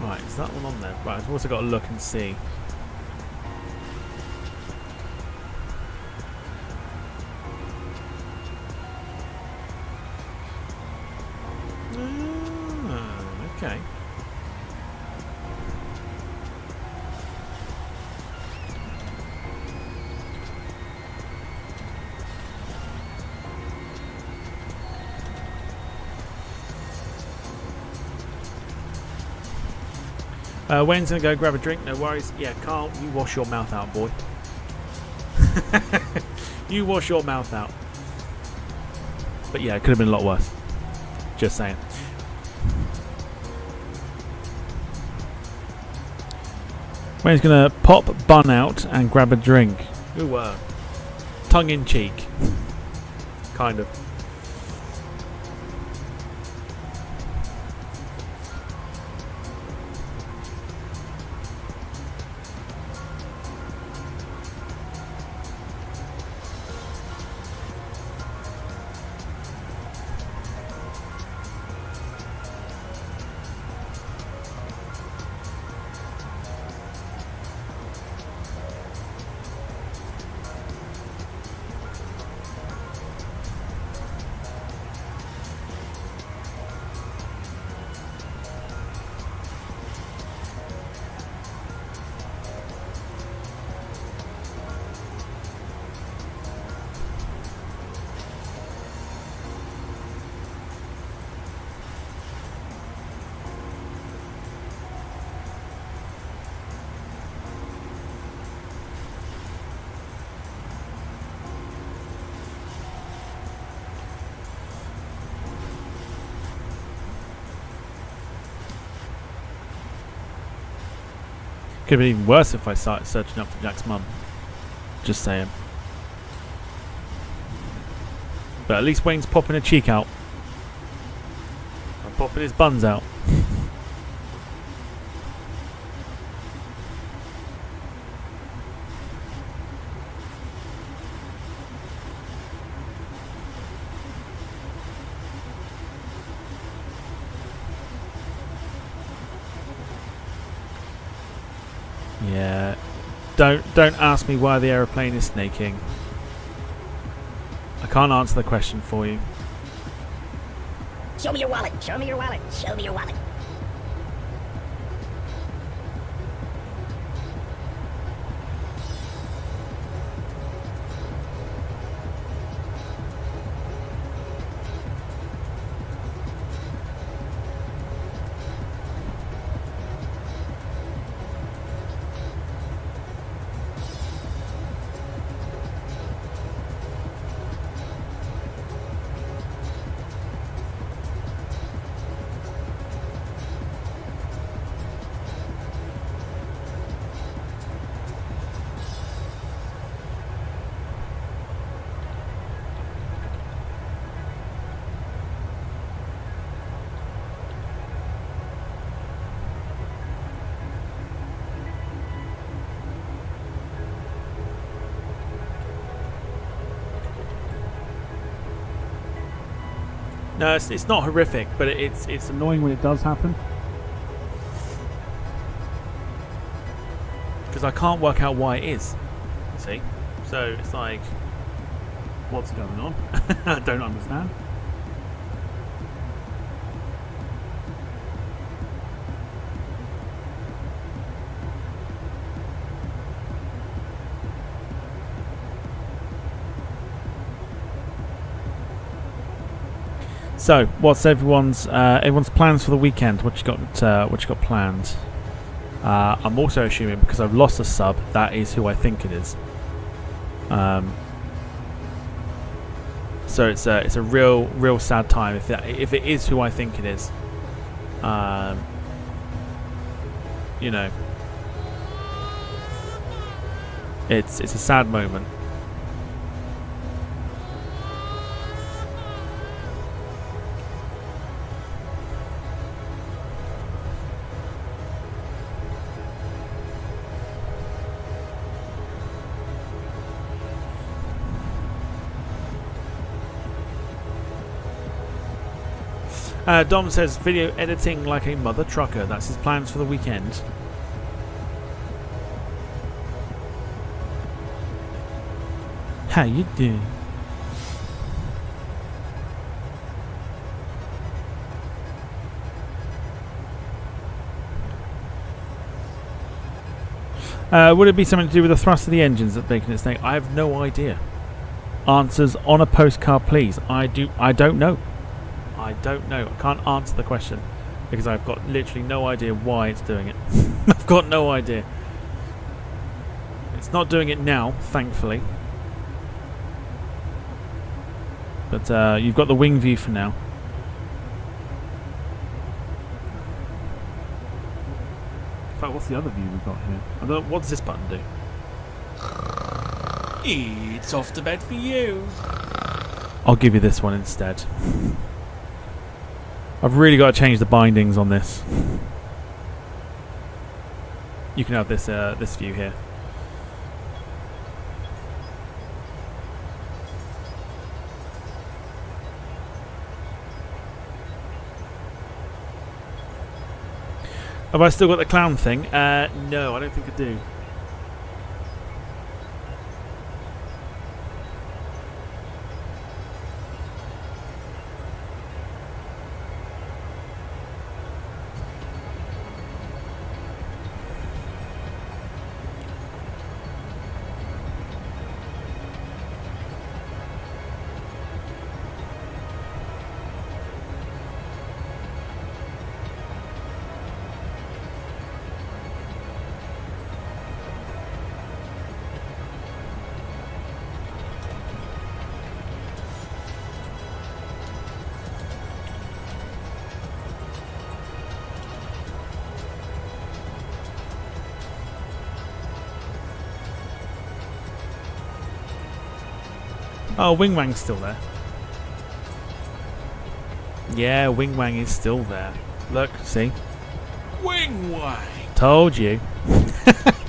Right, is that one on there? Right, I've also got to look and see. Okay. Wayne's gonna go grab a drink, no worries. Yeah, Carl, you wash your mouth out, boy. You wash your mouth out. But yeah, it could have been a lot worse. Just saying. Wayne's gonna pop bun out and grab a drink. Ooh, tongue in cheek. Kind of. Could have been even worse if I started searching up for Jack's mum. Just saying. But at least Wayne's popping a cheek out. And popping his buns out. Yeah. Don't ask me why the aeroplane is snaking. I can't answer the question for you. Show me your wallet. Show me your wallet. Show me your wallet. No, it's not horrific, but it's annoying when it does happen. Because I can't work out why it is. See? So it's like, what's going on? I don't understand. So, what's everyone's plans for the weekend? What you got planned? I'm also assuming because I've lost a sub, that is who I think it is. So it's a real sad time if it is who I think it is. You know, it's a sad moment. Dom says video editing like a mother trucker. That's his plans for the weekend. How you doing? Would it be something to do with the thrust of the engines that's making it snake? I have no idea. Answers on a postcard, please. I don't know. I don't know. I can't answer the question because I've got literally no idea why it's doing it. I've got no idea. It's not doing it now, thankfully. But you've got the wing view for now. In fact, what's the other view we've got here? I don't know, what does this button do? It's off to bed for you. I'll give you this one instead. I've really got to change the bindings on this. You can have this this view here. Have I still got the clown thing? No, I don't think I do. Oh, Wing Wang's still there. Yeah, Wing Wang is still there. Look, see? Wing Wang. Told you.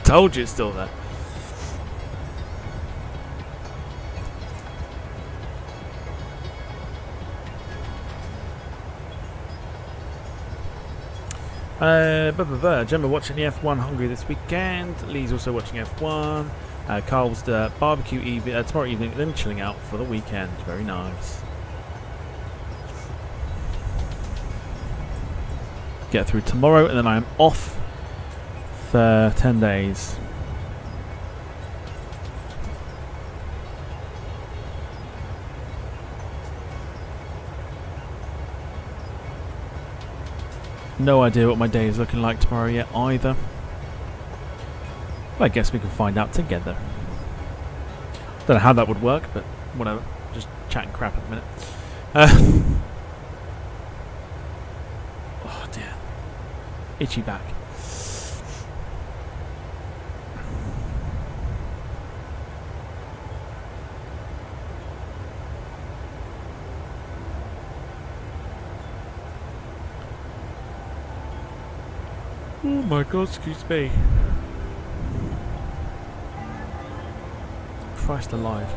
Told you it's still there. Gemma watching the F1 Hungary this weekend. Lee's also watching F1. Carl's barbecue tomorrow evening, then chilling out for the weekend. Very nice. Get through tomorrow, and then I am off for 10 days. No idea what my day is looking like tomorrow yet either. Well, I guess we can find out together. Don't know how that would work, but whatever. Just chatting crap at the minute. Oh dear. Itchy back. Oh my god, excuse me. Christ alive.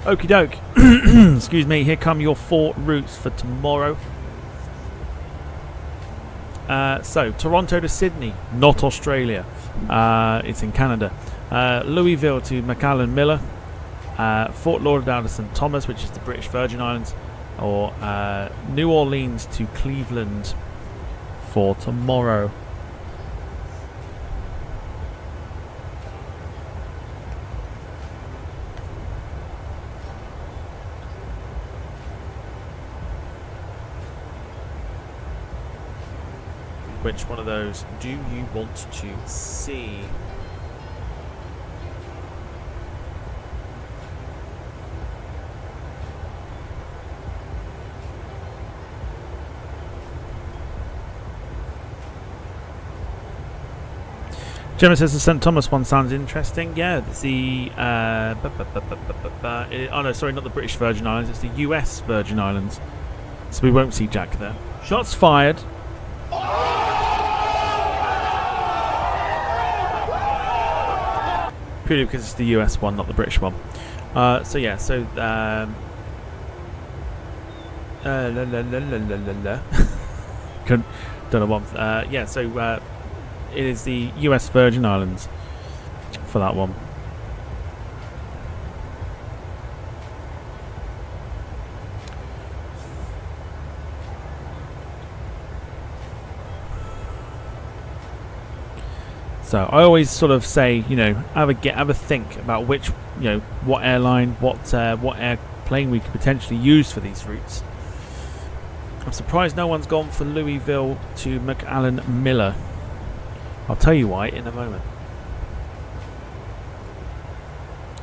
Okie doke. Excuse me, here come your 4 routes for tomorrow. So, Toronto to Sydney, not Australia. It's in Canada. Louisville to McAllen Miller. Fort Lauderdale to St Thomas, which is the British Virgin Islands. Or New Orleans to Cleveland for tomorrow. Which one of those do you want to see? Gemma says the St Thomas one sounds interesting. Yeah, it's the oh no, sorry, not the British Virgin Islands. It's the US Virgin Islands. So we won't see Jack there. Shots fired. Purely because it's the US one, not the British one. So yeah, so don't know what. Yeah, so it is the US Virgin Islands for that one. So I always sort of say, you know, have a think about which, you know, what airline, what airplane we could potentially use for these routes. I'm surprised no one's gone for Louisville to McAllen Miller. I'll tell you why in a moment.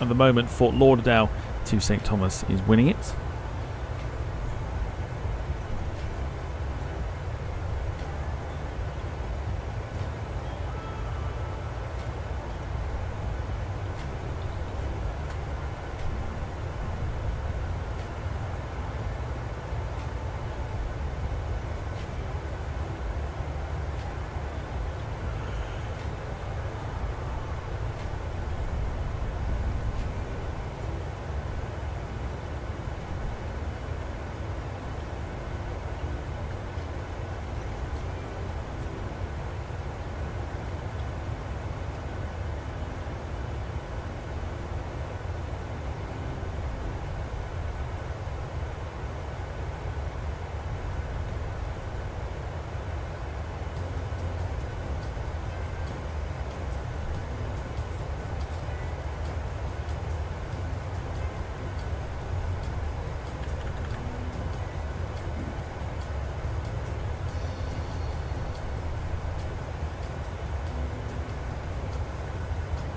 At the moment, Fort Lauderdale to St Thomas is winning it.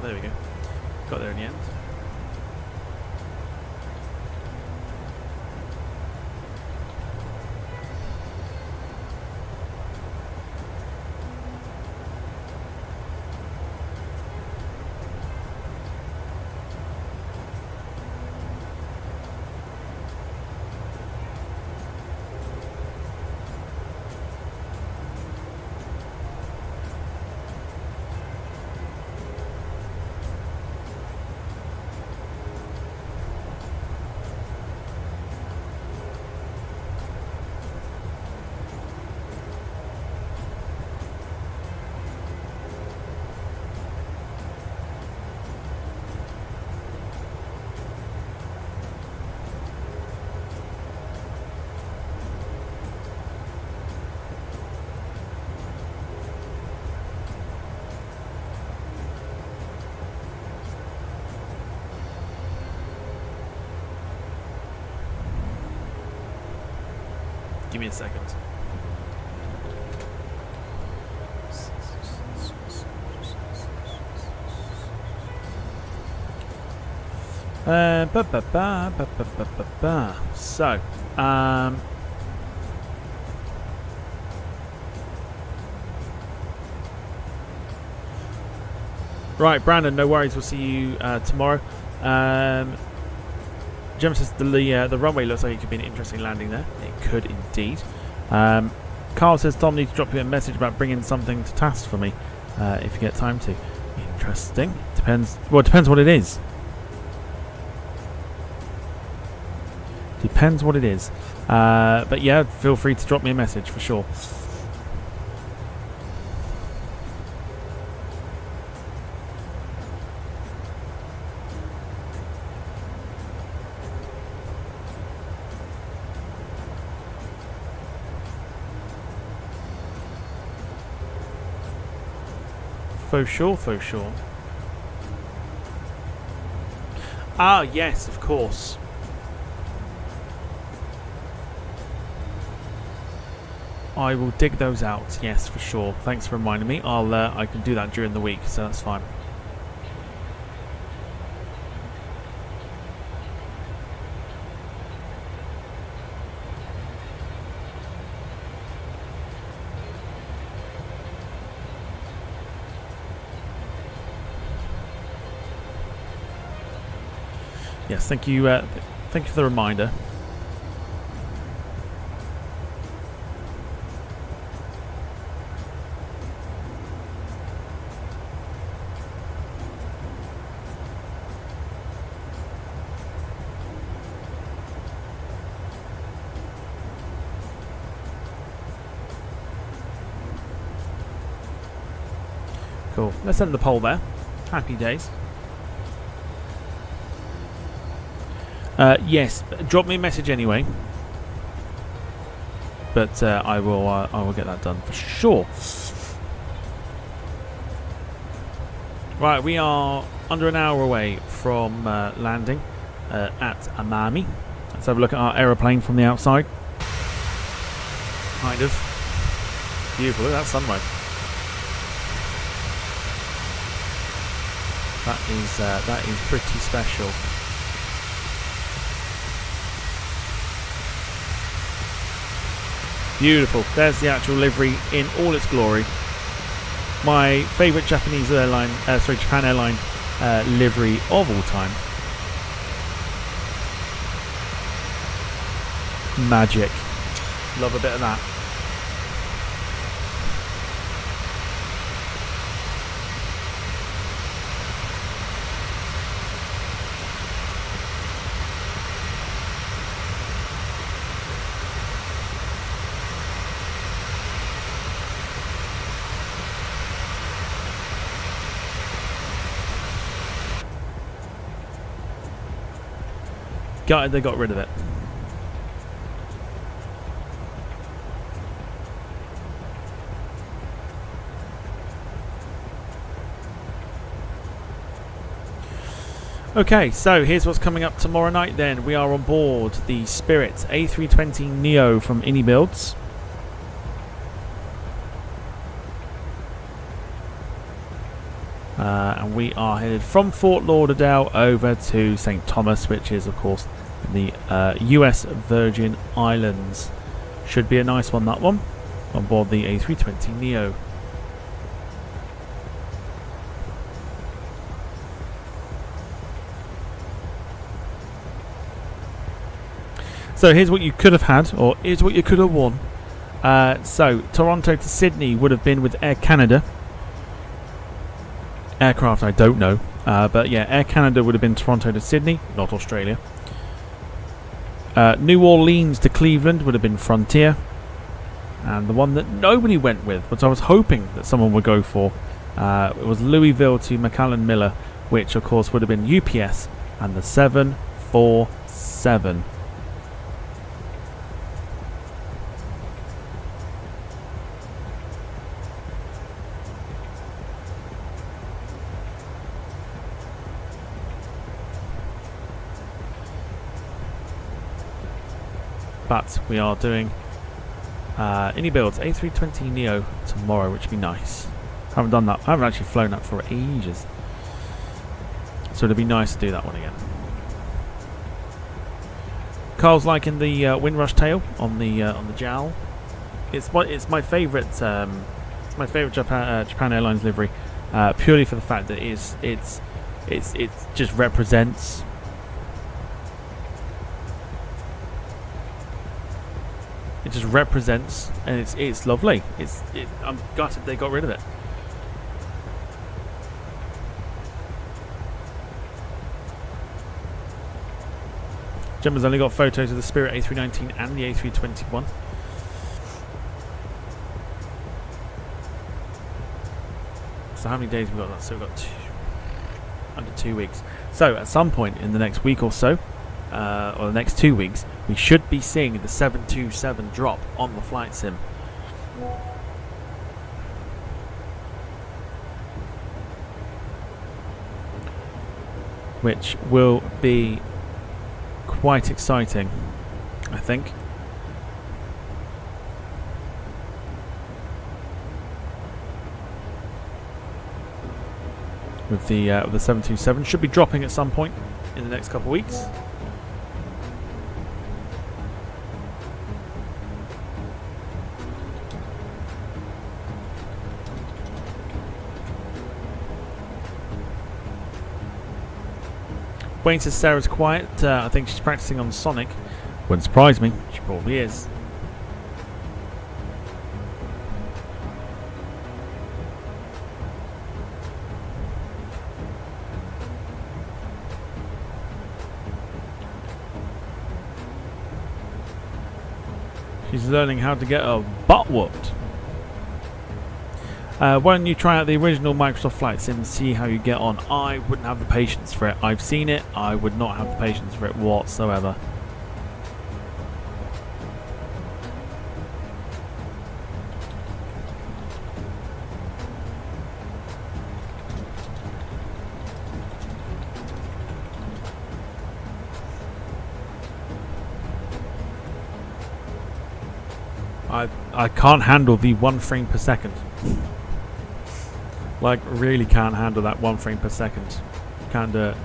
There we go. Got there in the end. Give me a second. So, right, Brandon, no worries. We'll see you tomorrow. Jim says the runway looks like it could be an interesting landing there. It could indeed. Carl says Tom needs to drop you a message about bringing something to task for me if you get time to. Interesting. Depends. Well, it depends what it is. Depends what it is. But yeah, feel free to drop me a message for sure. For sure, for sure. Ah, yes, of course. I will dig those out. Yes, for sure. Thanks for reminding me. I can do that during the week, so that's fine. Yes, thank you. Thank you for the reminder. Cool. Let's end the poll there. Happy days. Yes, drop me a message anyway. But I will get that done for sure. Right, we are under an hour away from landing at Amami. Let's have a look at our aeroplane from the outside. Kind of. Beautiful, look at that sunrise. That is pretty special. Beautiful. There's the actual livery in all its glory. My favourite Japanese airline, Japan airline livery of all time. Magic. Love a bit of that. Gutted they got rid of it. Okay, so here's what's coming up tomorrow night then. We are on board the Spirit A320 Neo from Ini Builds. and we are headed from Fort Lauderdale over to St. Thomas, which is of course the US Virgin Islands. Should be a nice one, that one, on board the A320neo. So here's what you could have had, or here's what you could have won. So Toronto to Sydney would have been with Air Canada. Aircraft I don't know, but yeah, Air Canada would have been Toronto to Sydney, not Australia. New Orleans to Cleveland would have been Frontier. And the one that nobody went with, but I was hoping that someone would go for, it was Louisville to McAllen Miller, which of course would have been UPS and the 747. But we are doing any builds A320neo tomorrow, which would be nice. I haven't done that. I haven't actually flown that for ages, so it'd be nice to do that one again. Carl's liking the Windrush tail on the JAL. It's my favourite. It's my favourite Japan Airlines livery, purely for the fact that it just represents. It just represents, and it's lovely. I'm gutted they got rid of it. Gemma's only got photos of the Spirit A319 and the A321. So how many days have we got that? So we've got under 2 weeks. So at some point in the next week or so, or the next 2 weeks, we should be seeing the 727 drop on the flight sim. Which will be quite exciting, I think. With the 727 should be dropping at some point in the next couple of weeks. Wayne says Sarah's quiet. I think she's practicing on Sonic. Wouldn't surprise me. She probably is. She's learning how to get her butt whooped. Why don't you try out the original Microsoft Flight Sim and see how you get on? I wouldn't have the patience for it. I've seen it. I would not have the patience for it whatsoever. I can't handle the 1 frame per second. Like, really can't handle that 1 frame per second. Can't do it.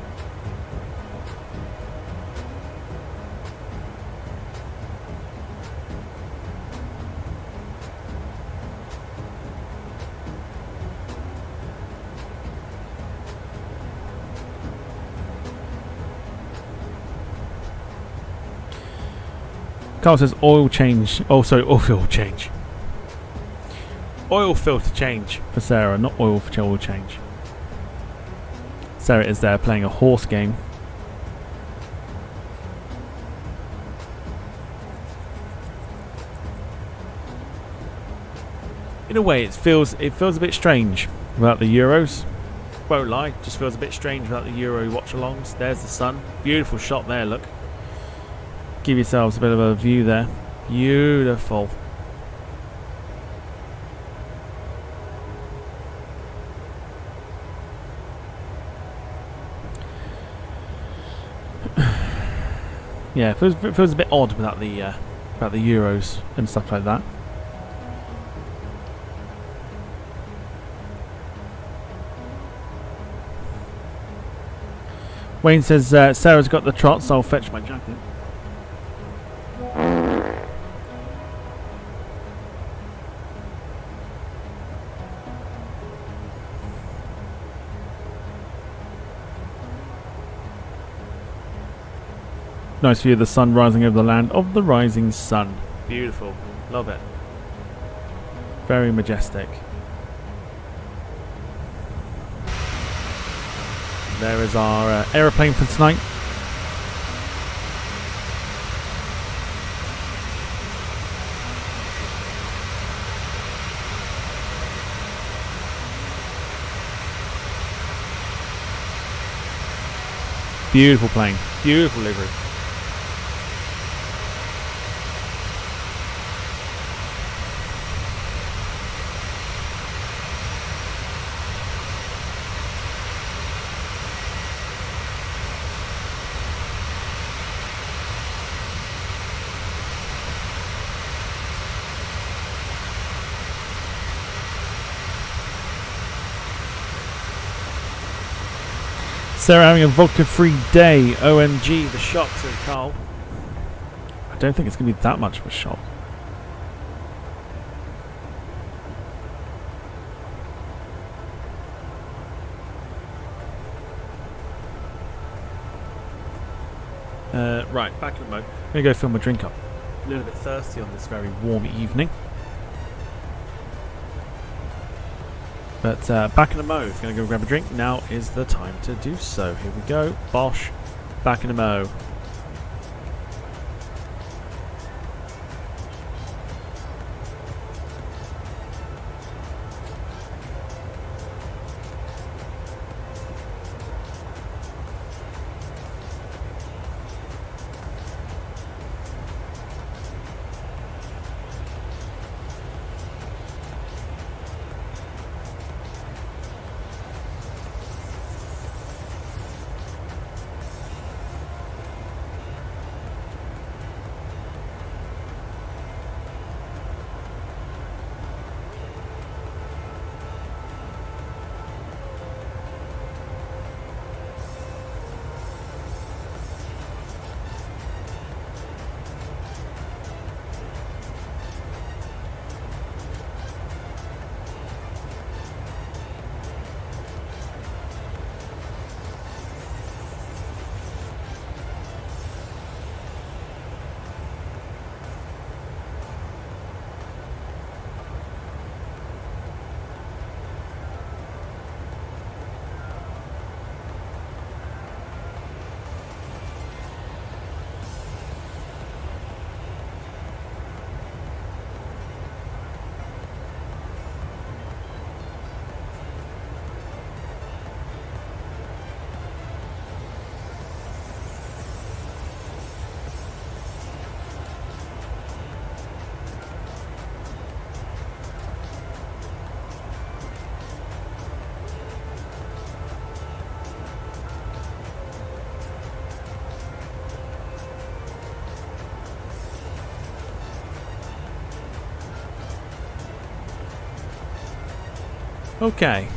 Carl says oil change. Oh, sorry, oil change. Oil filter change for Sarah, not oil change. Sarah is there playing a horse game. In a way, it feels a bit strange without the Euros. Won't lie, just feels a bit strange without the Euro watch-alongs. There's the sun, beautiful shot there. Look, give yourselves a bit of a view there. Beautiful. Yeah, it feels a bit odd without the Euros and stuff like that. Wayne says Sarah's got the trot, so I'll fetch my jacket. Nice view of the sun rising over the land of the rising sun. Beautiful. Love it. Very majestic. There is our aeroplane for tonight. Beautiful plane. Beautiful livery. Sarah having a vodka-free day. OMG, the shock, says Carl. I don't think it's going to be that much of a shock. Right, back in the mode. I'm going to go fill my drink up. A little bit thirsty on this very warm evening. But back in the mode. Going to go grab a drink. Now is the time to do so. Here we go. Bosh. Back in the mode. Okay.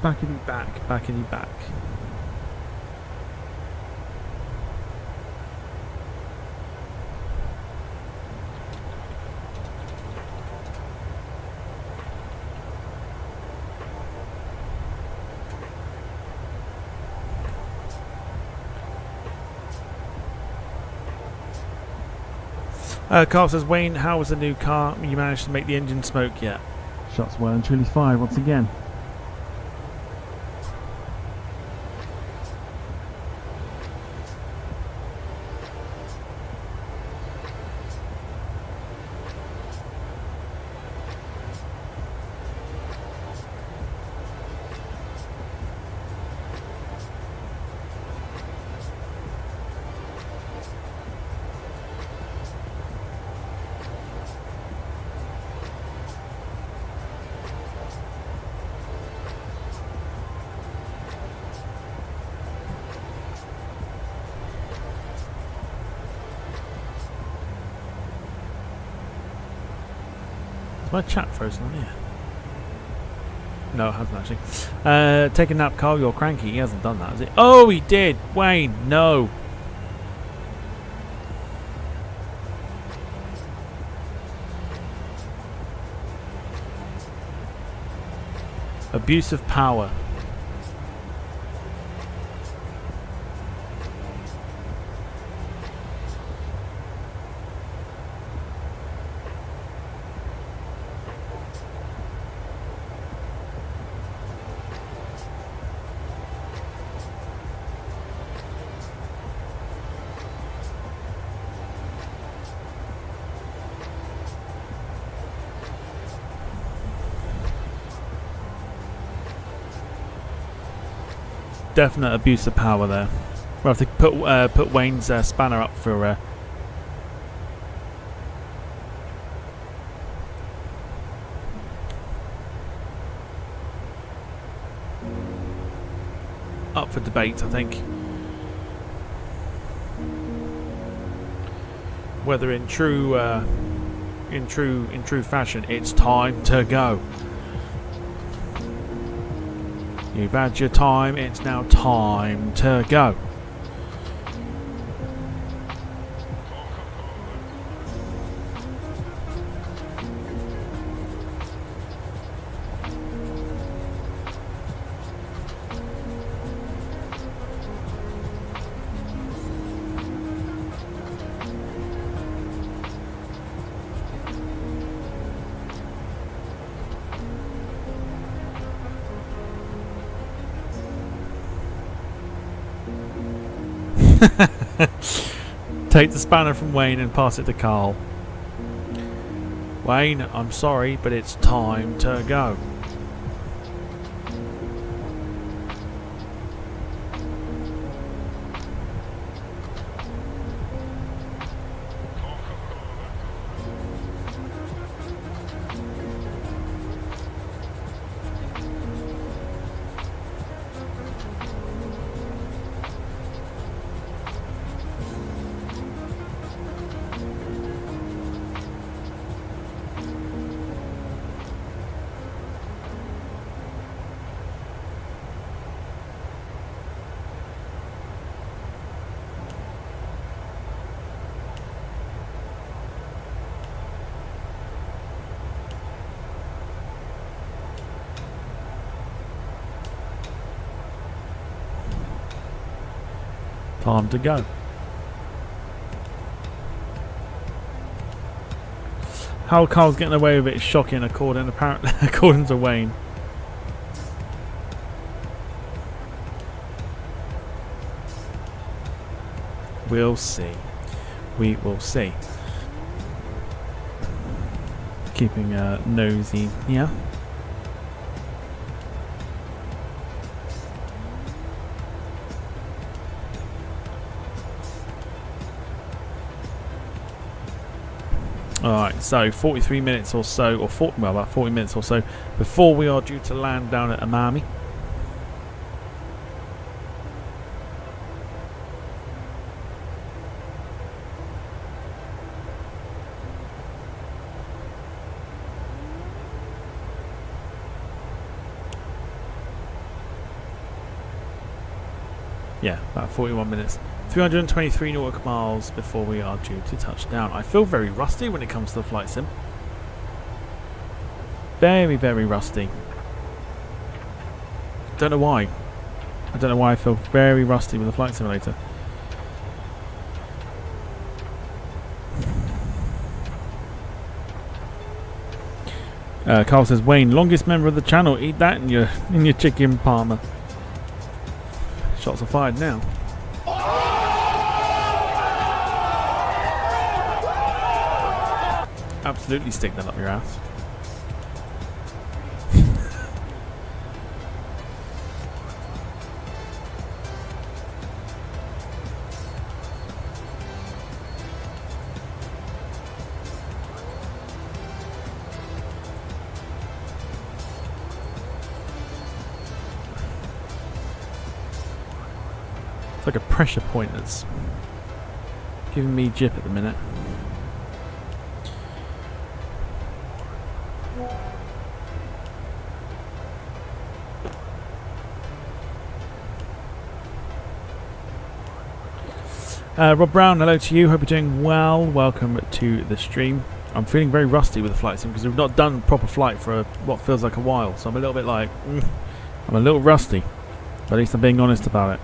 Backity back, backity back. Carl says, Wayne, how was the new car? You managed to make the engine smoke yet? Shots well and truly fired once again. My chat frozen on here? No, it hasn't actually. Take a nap, Carl. You're cranky. He hasn't done that, has he? Oh, he did. Wayne, no. Abuse of power. Definite abuse of power there. We'll have to put Wayne's spanner up for debate, I think. Whether in true fashion, it's time to go. You've had your time, it's now time to go. Take the spanner from Wayne and pass it to Carl. Wayne, I'm sorry, but it's time to go. Time to go. How Carl's getting away with it is shocking, according to Wayne. We'll see. We will see. Keeping nosy, yeah. Alright, so 43 minutes or so, or about 40 minutes or so before we are due to land down at Amami. Yeah, about 41 minutes. 323 nautical miles before we are due to touch down. I feel very rusty when it comes to the flight sim. Very, very rusty. Don't know why. I don't know why I feel very rusty with the flight simulator. Carl says, Wayne, longest member of the channel, eat that in your chicken parma. Shots are fired now. Absolutely stick that up your ass. It's like a pressure point that's giving me jip at the minute. Rob Brown, hello to you. Hope you're doing well. Welcome to the stream. I'm feeling very rusty with the flight sim because we've not done proper flight for what feels like a while. So I'm a little bit like, I'm a little rusty. But at least I'm being honest about it.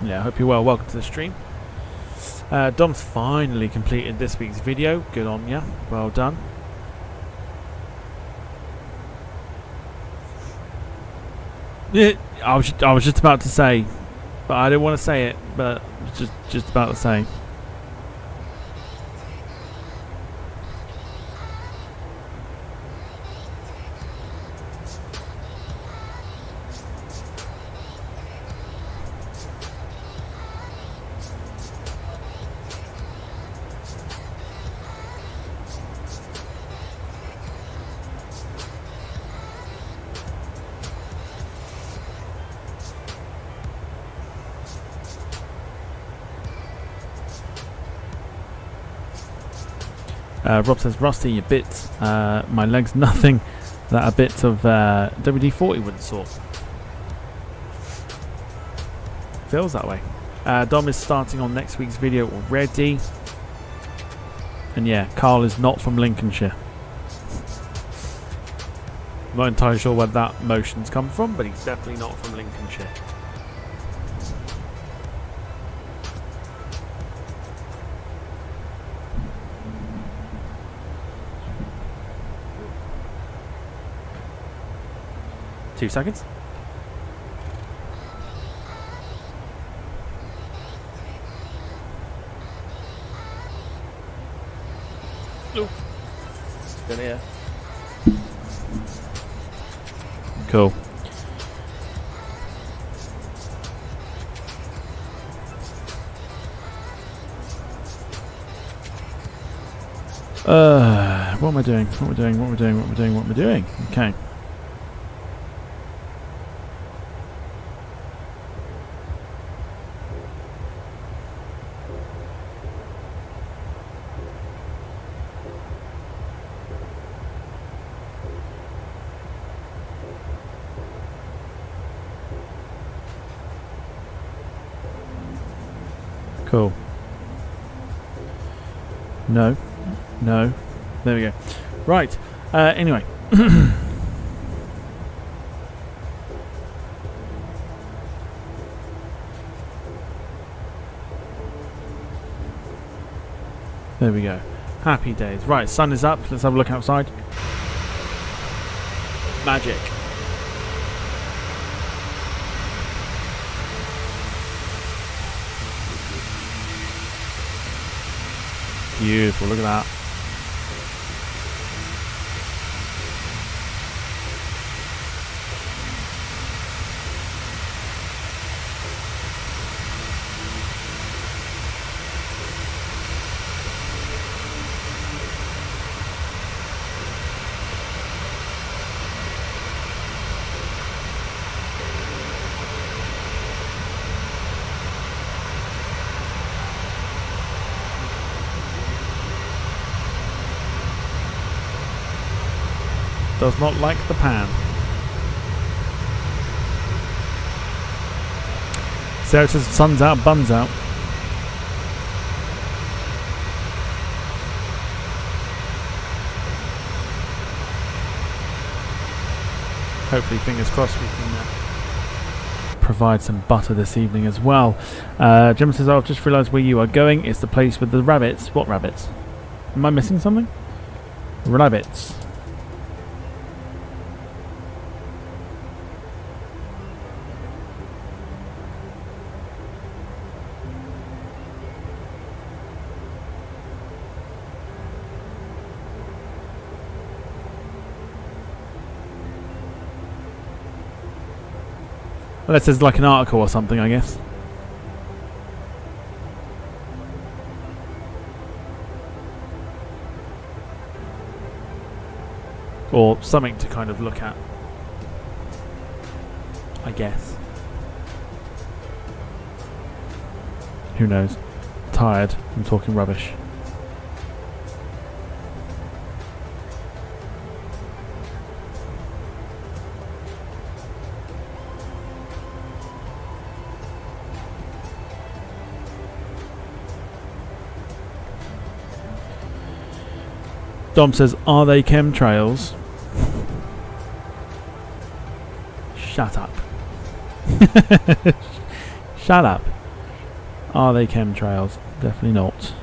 Yeah, I hope you're well. Welcome to the stream. Dom's finally completed this week's video. Good on ya. Well done. Yeah, I was just about to say, but I didn't want to say it. But I was just about to say. Rob says, Rusty, a bit. My legs, nothing that a bit of WD-40 wouldn't sort. Feels that way. Dom is starting on next week's video already. And yeah, Carl is not from Lincolnshire. I'm not entirely sure where that motion's come from, but he's definitely not from Lincolnshire. Two seconds. Nope. Still here. Cool. What am I doing? What am I doing? What am I doing? What am I doing? What am I doing? Okay. Cool. No. No. There we go. Right. Anyway. There we go. Happy days. Right, sun is up. Let's have a look outside. Magic. Beautiful, look at that. Does not like the pan. Sarah says sun's out, bun's out. Hopefully, fingers crossed, we can provide some butter this evening as well. Jim says, I've just realised where you are going. It's the place with the rabbits. What rabbits? Am I missing something? Rabbits. Unless there's like an article or something, I guess. or something to kind of look at, I guess. Who knows? Tired. I'm talking rubbish. Dom says, are they chemtrails? Shut up. Shut up. Are they chemtrails? Definitely not.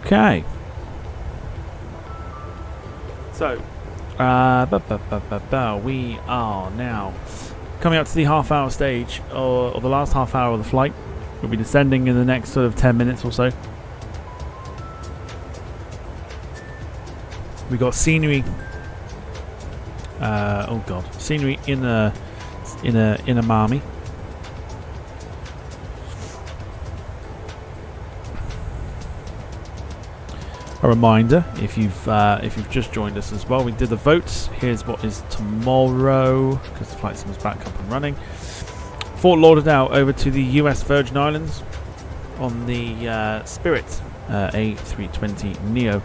Okay. So, we are now coming up to the half-hour stage, or the last half hour of the flight. We'll be descending in the next sort of 10 minutes or so. We got scenery. Oh god, scenery in Amami. A reminder, if you've just joined us as well, we did the votes. Here's what is tomorrow, because the flight sim is back up and running. Fort Lauderdale over to the US Virgin Islands on the Spirit A320 Neo.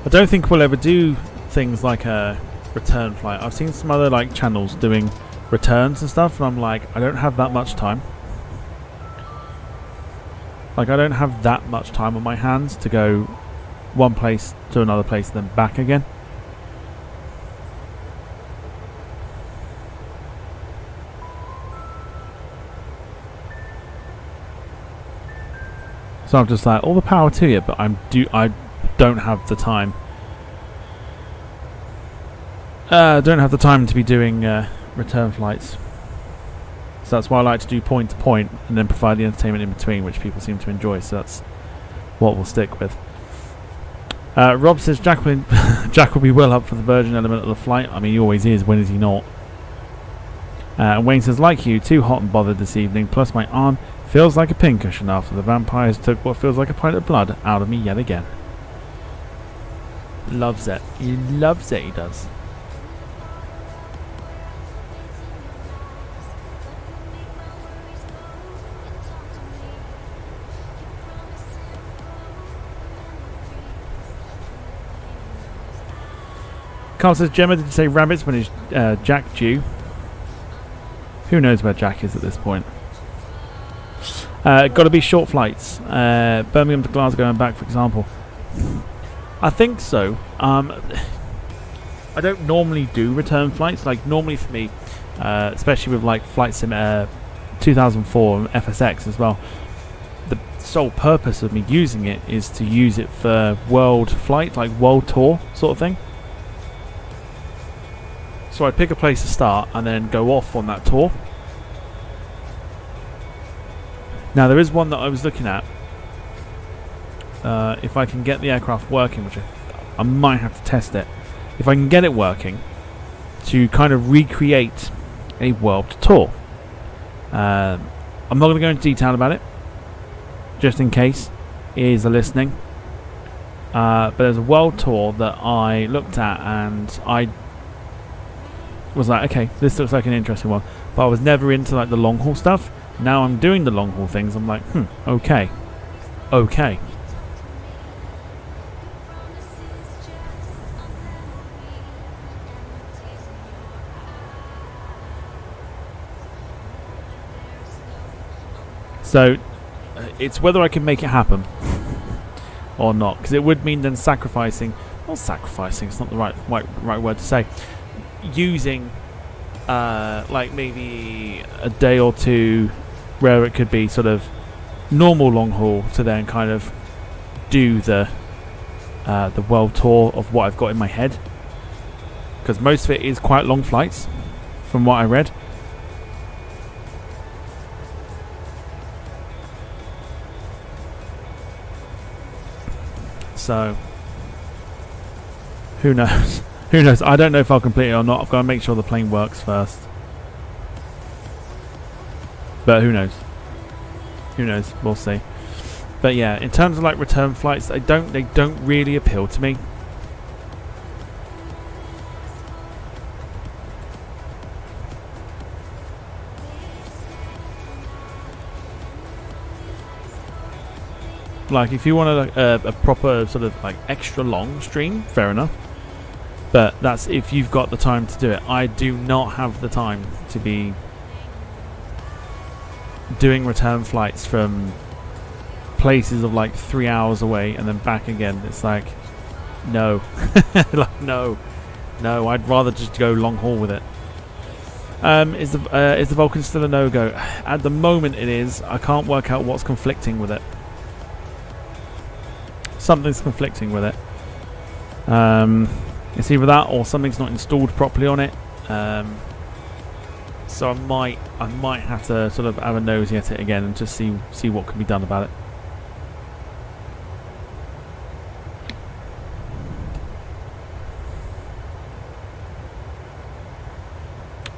I don't think we'll ever do things like a return flight. I've seen some other like channels doing returns and stuff, and I'm like, I don't have that much time. Like, I don't have that much time on my hands to go one place to another place and then back again. So I'm just like, all the power to you, but I don't have the time. Don't have the time to be doing return flights. So that's why I like to do point to point and then provide the entertainment in between, which people seem to enjoy. So that's what we'll stick with. Rob says Jack will be well up for the Virgin element of the flight. I mean, he always is. When is he not? And Wayne says, like you, too hot and bothered this evening. Plus my arm feels like a pincushion after the vampires took what feels like a pint of blood out of me yet again. Loves it. He loves it. He does. Carl says, Gemma, did you say rabbits? When is Jack due? Who knows where Jack is at this point? Got to be short flights. Birmingham to Glasgow and back, for example. I think so. I don't normally do return flights. Like, normally for me, especially with like Flight Sim 2004 and FSX as well, the sole purpose of me using it is to use it for world flight, like world tour sort of thing. So I pick a place to start and then go off on that tour. Now there is one that I was looking at. If I can get the aircraft working, which I might have to test it. If I can get it working, to kind of recreate a world tour. I'm not going to go into detail about it, just in case ears are listening. But there's a world tour that I looked at and I was like, okay, this looks like an interesting one, but I was never into like the long haul stuff. Now I'm doing the long haul things. I'm like, okay. So it's whether I can make it happen or not, because it would mean then sacrificing. Not sacrificing. It's not the right word to say. Using like maybe a day or two where it could be sort of normal long haul to then kind of do the world tour of what I've got in my head. because most of it is quite long flights, from what I read. So, who knows? Who knows? I don't know if I'll complete it or not. I've got to make sure the plane works first. But who knows? Who knows? We'll see. But yeah, in terms of like return flights, they don't really appeal to me. Like, if you want a proper sort of like extra long stream, fair enough. But that's if you've got the time to do it. I do not have the time to be doing return flights from places of like 3 hours away and then back again. It's like, no. Like, no. I'd rather just go long haul with it. Is the Vulcan still a no-go? At the moment it is. I can't work out what's conflicting with it. Something's conflicting with it. It's either that or something's not installed properly on it. So I might have to sort of have a nosy at it again and just see what can be done about it.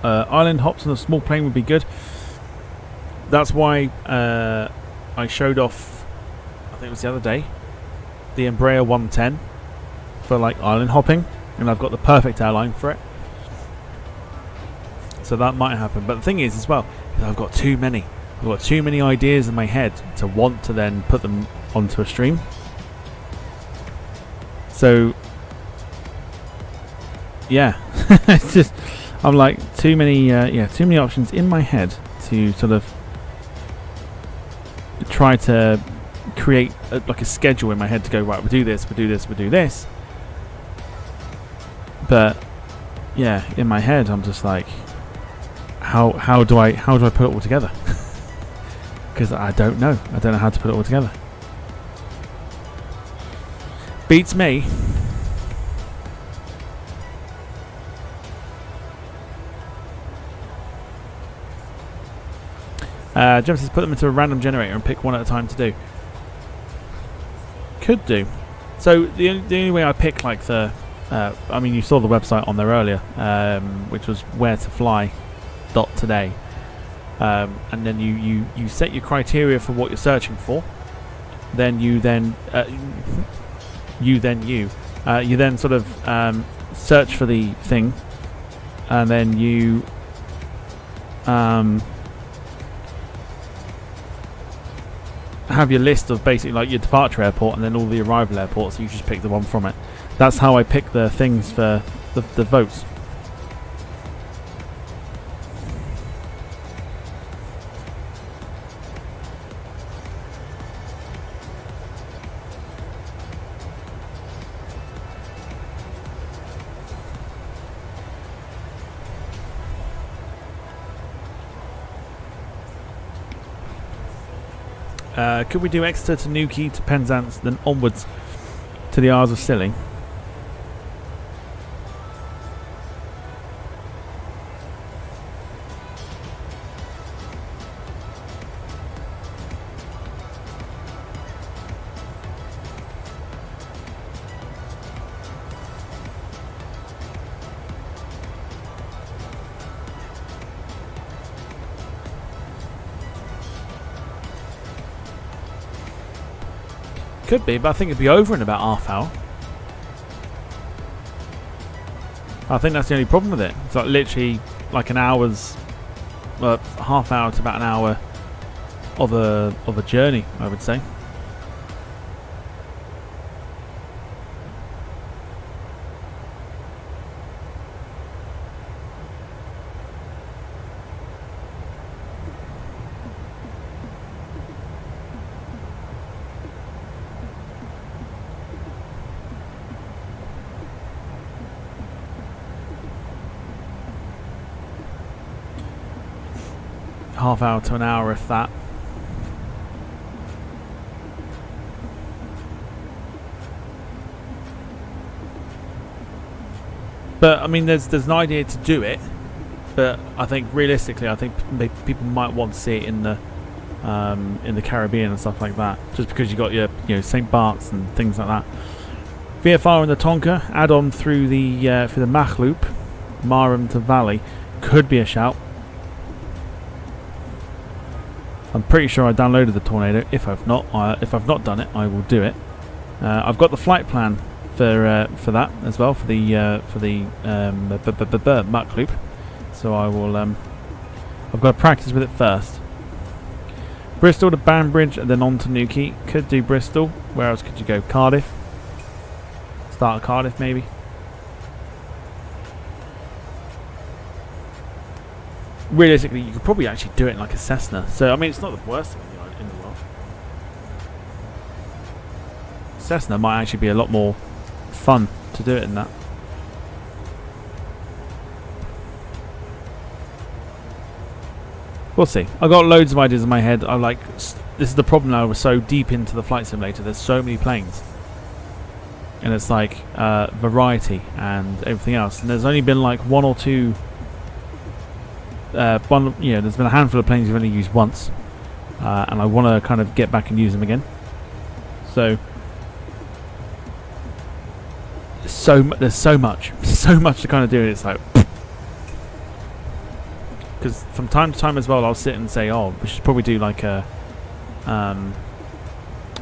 Island hops on a small plane would be good. That's why I showed off, I think it was the other day, the Embraer 110 for like island hopping, and I've got the perfect airline for it. So that might happen. But the thing is as well, is I've got too many. I've got too many ideas in my head to want to then put them onto a stream. So yeah, it's just, I'm like too many options in my head to sort of try to create like a schedule in my head to go, right, we'll do this, we'll do this, we'll do this. But yeah, in my head I'm just like, how do I put it all together? Because I don't know how to put it all together. Beats me. Jeff says put them into a random generator and pick one at a time to do. Could do. So the only way I pick like the I mean, you saw the website on there earlier, which was wheretofly.today, and then you set your criteria for what you're searching for. Then you then sort of search for the thing, and then you have your list of basically like your departure airport and then all the arrival airports. So you just pick the one from it. That's how I pick the things for the votes. Could we do Exeter to Newquay to Penzance, then onwards to the Isles of Scilly? Could be, but I think it'd be over in about half hour. I think that's the only problem with it. It's like literally like an hour's, half hour to about an hour of a journey, I would say. Half hour to an hour, if that. But I mean, there's an idea to do it, but I think realistically, I think people might want to see it in the Caribbean and stuff like that, just because you got your St. Bart's and things like that. VFR in the Tonka add-on through the Mach loop, Marham to Valley, could be a shout. I'm pretty sure I downloaded the Tornado. If I've not done it, I will do it. I've got the flight plan for that as well, for the Mach loop. So I will. I've got to practice with it first. Bristol to Banbridge and then on to Newquay. Could do Bristol. Where else could you go? Cardiff. Start at Cardiff maybe. Realistically, you could probably actually do it in like a Cessna. So I mean, it's not the worst thing in the world. Cessna might actually be a lot more fun to do it in that. We'll see. I've got loads of ideas in my head. I'm like, this is the problem now. We're so deep into the flight simulator. There's so many planes, and it's like variety and everything else. And there's only been like one or two. There's been a handful of planes you've only used once, and I want to kind of get back and use them again. So there's so much to kind of do. It's like, because from time to time as well, I'll sit and say, oh, we should probably do like a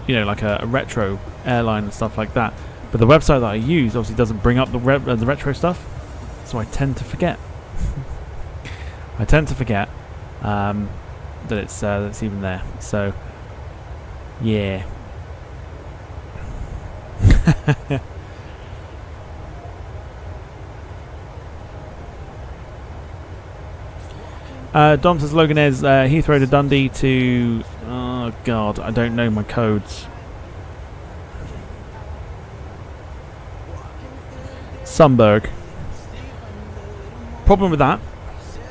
like a retro airline and stuff like that. But the website that I use obviously doesn't bring up the retro stuff, so I tend to forget. That it's even there. So yeah. Dom says Loganez, Heathrow to Dundee to... Oh god, I don't know my codes. Sunberg. Problem with that,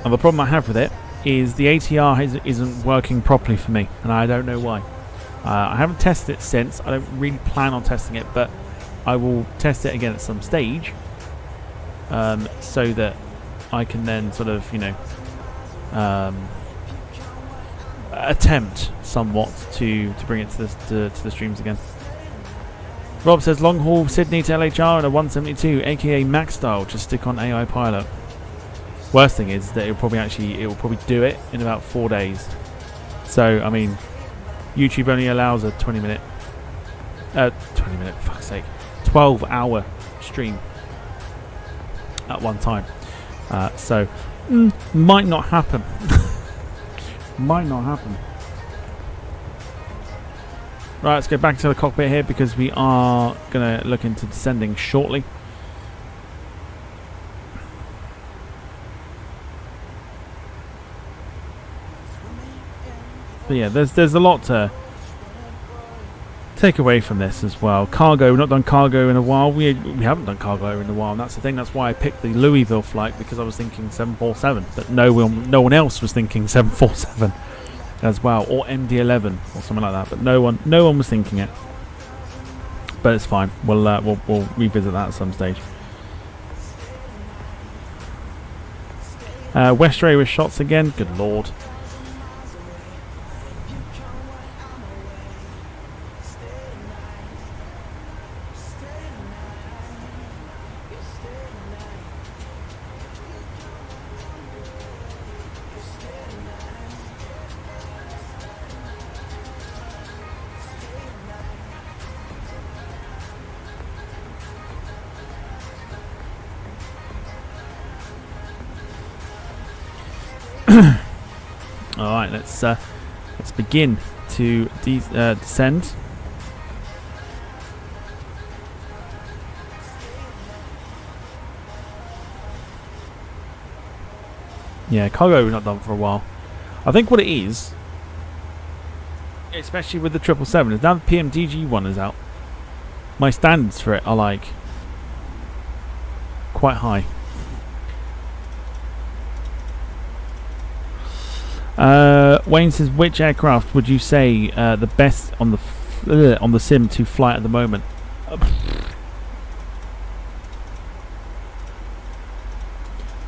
and the problem I have with it, is the ATR isn't working properly for me, and I don't know why. I haven't tested it since. I don't really plan on testing it, but I will test it again at some stage, so that I can then sort of, attempt somewhat to bring it to the streams again. Rob says long haul Sydney to LHR and a 172, aka Max style. Just stick on AI pilot. Worst thing is that it will probably do it in about 4 days. So I mean, YouTube only allows a 20 minute, fuck's sake, 12-hour stream at one time. So might not happen. Might not happen. Right, let's go back to the cockpit here because we are going to look into descending shortly. But yeah, there's a lot to take away from this as well. Cargo, we've not done cargo in a while. We haven't done cargo in a while, and that's the thing. That's why I picked the Louisville flight, because I was thinking 747, but no one else was thinking 747 as well, or MD-11 or something like that. But no one was thinking it. But it's fine. We'll revisit that at some stage. Westray with shots again. Good lord. Alright, let's begin to descend. Yeah, cargo we've not done for a while. I think what it is, especially with the 777, is now the PMDG one is out. My standards for it are like quite high. Wayne says, which aircraft would you say the best on the sim to fly at the moment?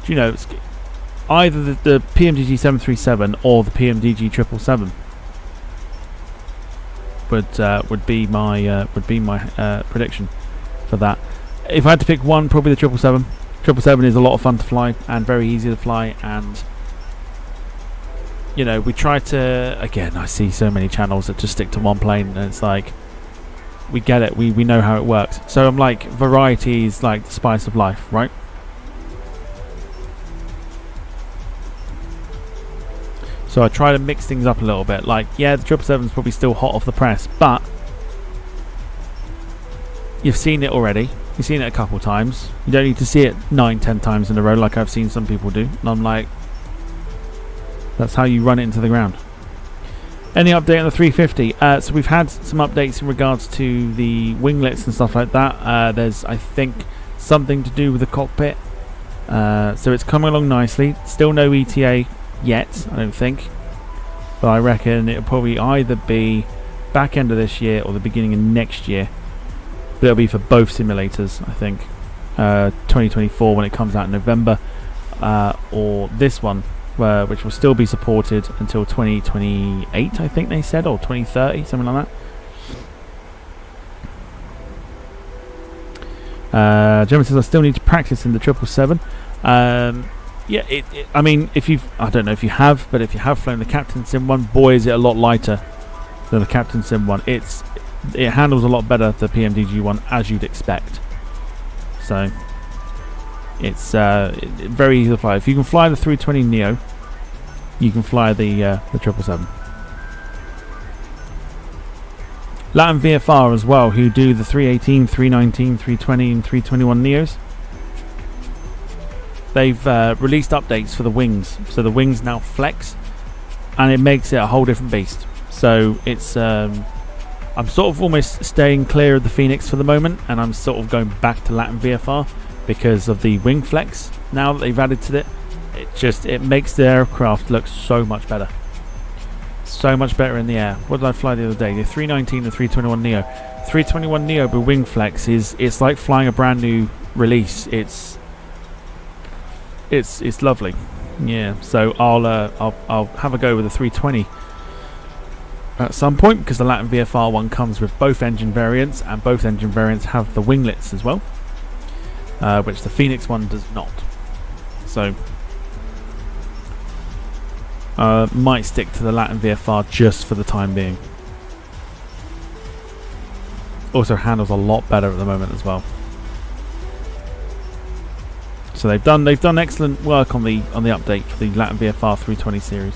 Do you know, it's either the PMDG 737 or the PMDG 777 would be my prediction for that. If I had to pick one, probably the 777. 777 is a lot of fun to fly and very easy to fly, and you know, we try to, again, I see so many channels that just stick to one plane, and it's like, we get it, we know how it works. So I'm like, variety is like the spice of life, right? So I try to mix things up a little bit. Like, yeah, the 777 is probably still hot off the press, but you've seen it already. You've seen it a couple times. You don't need to see it 9-10 times in a row like I've seen some people do. And I'm like, that's how you run it into the ground. Any update on the 350? So we've had some updates in regards to the winglets and stuff like that. There's, I think, something to do with the cockpit. So it's coming along nicely. Still no ETA yet, I don't think. But I reckon it'll probably either be back end of this year or the beginning of next year. But it'll be for both simulators, I think. 2024 when it comes out in November. Or this one, which will still be supported until 2028, I think they said, or 2030, something like that. Gemma says I still need to practice in the 777. Yeah, I mean, I don't know if you have, but if you have flown the Captain Sim one, boy, is it a lot lighter than the Captain Sim one. It handles a lot better the PMDG one, as you'd expect. So it's very easy to fly. If you can fly the 320 Neo, you can fly the 777. Latin VFR as well, who do the 318, 319, 320 and 321 Neos. They've released updates for the wings, so the wings now flex, and it makes it a whole different beast. So it's I'm sort of almost staying clear of the Phoenix for the moment, and I'm sort of going back to Latin VFR because of the wing flex now that they've added to it. It makes the aircraft look so much better. So much better in the air. What did I fly the other day? The 319 and 321 Neo. 321 Neo with wing flex it's like flying a brand new release. It's lovely. Yeah, so I'll have a go with the 320 at some point, because the Latin VFR one comes with both engine variants, and both engine variants have the winglets as well, which the Phoenix one does not. So might stick to the Latin VFR just for the time being. Also handles a lot better at the moment as well. So they've done excellent work on the update for the Latin VFR 320 series.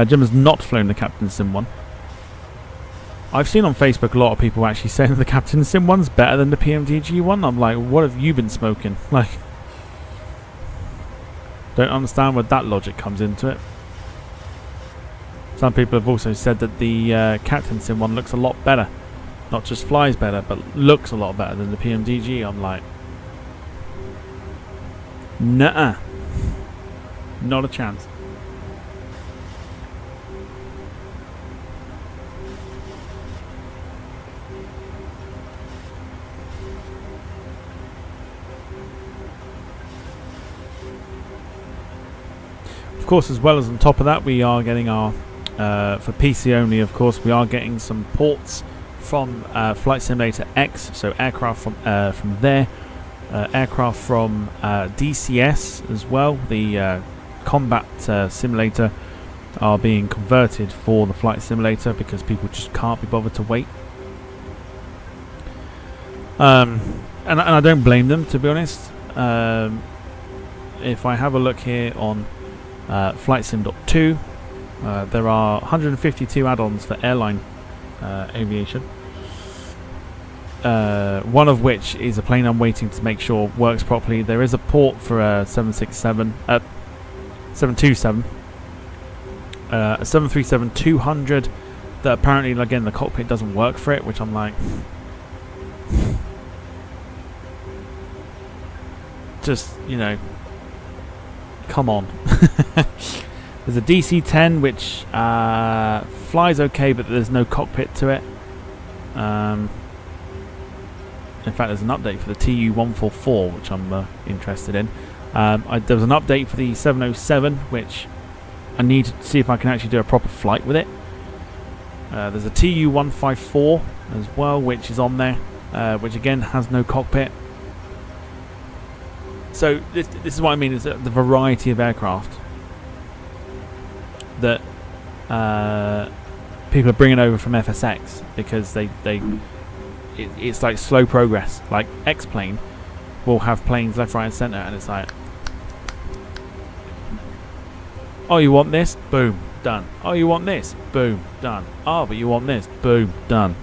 Jim has not flown the Captain Sim one. I've seen on Facebook a lot of people actually saying the Captain Sim one's better than the PMDG one. I'm like, what have you been smoking? Like, don't understand where that logic comes into it. Some people have also said that the Captain Sim one looks a lot better. Not just flies better, but looks a lot better than the PMDG. I'm like, nuh-uh. Not a chance. Of course, as well as on top of that, we are getting our for PC only, of course, we are getting some ports from Flight Simulator X, so aircraft from there, aircraft from DCS as well. The combat simulator are being converted for the flight simulator because people just can't be bothered to wait. And I don't blame them, to be honest. If I have a look here on FlightSim.2, there are 152 add-ons for airline aviation, one of which is a plane I'm waiting to make sure works properly. There is a port for a 727, a 737, a 737-200, that apparently, again, the cockpit doesn't work for it, which I'm like, just, you know, come on. There's a DC-10 which flies okay, but there's no cockpit to it. In fact, there's an update for the TU-144, which I'm interested in. There was an update for the 707, which I need to see if I can actually do a proper flight with it. There's a TU-154 as well, which is on there, which again has no cockpit. So this is what I mean, is the variety of aircraft that people are bringing over from FSX, because it's like slow progress. Like X-Plane will have planes left, right and centre, and it's like, oh, you want this? Boom, done. Oh, you want this? Boom, done. Oh, but you want this? Boom, done.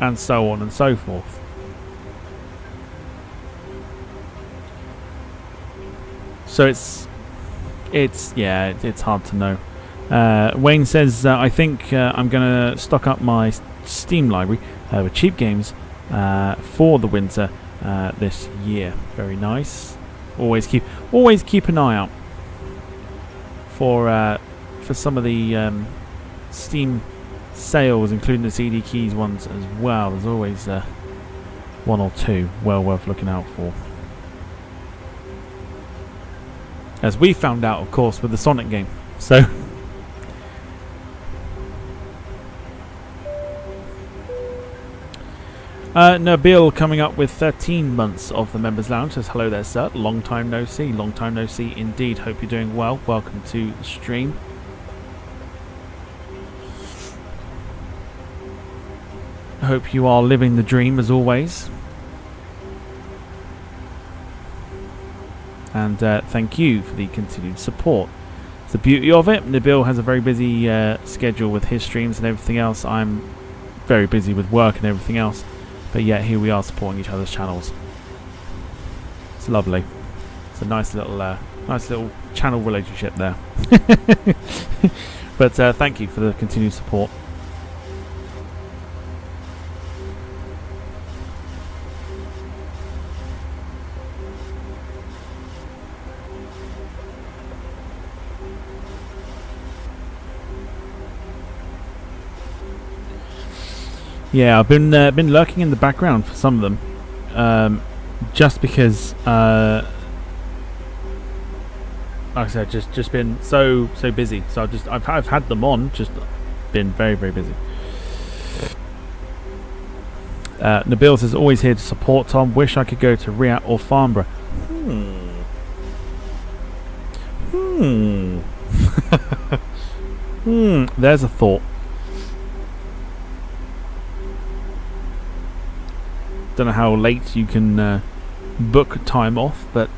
And so on and so forth. So it's hard to know. Wayne says, I think I'm going to stock up my Steam library with cheap games for the winter this year. Very nice. Always keep an eye out for some of the Steam sales, including the CD Keys ones as well. There's always one or two well worth looking out for. As we found out, of course, with the Sonic game. So Nabil coming up with 13 months of the Members Lounge says, hello there, sir. Long time no see. Long time no see indeed. Hope you're doing well. Welcome to the stream. Hope you are living the dream as always. And thank you for the continued support. It's the beauty of it. Nabil has a very busy schedule with his streams and everything else. I'm very busy with work and everything else. But yet here we are supporting each other's channels. It's lovely. It's a nice little channel relationship there. But thank you for the continued support. Yeah, I've been lurking in the background for some of them, just because, like I said, just been so busy. So I've had them on, just been very busy. Nabil says, always here to support Tom. Wish I could go to Riyadh or Farnborough. There's a thought. Don't know how late you can book time off, but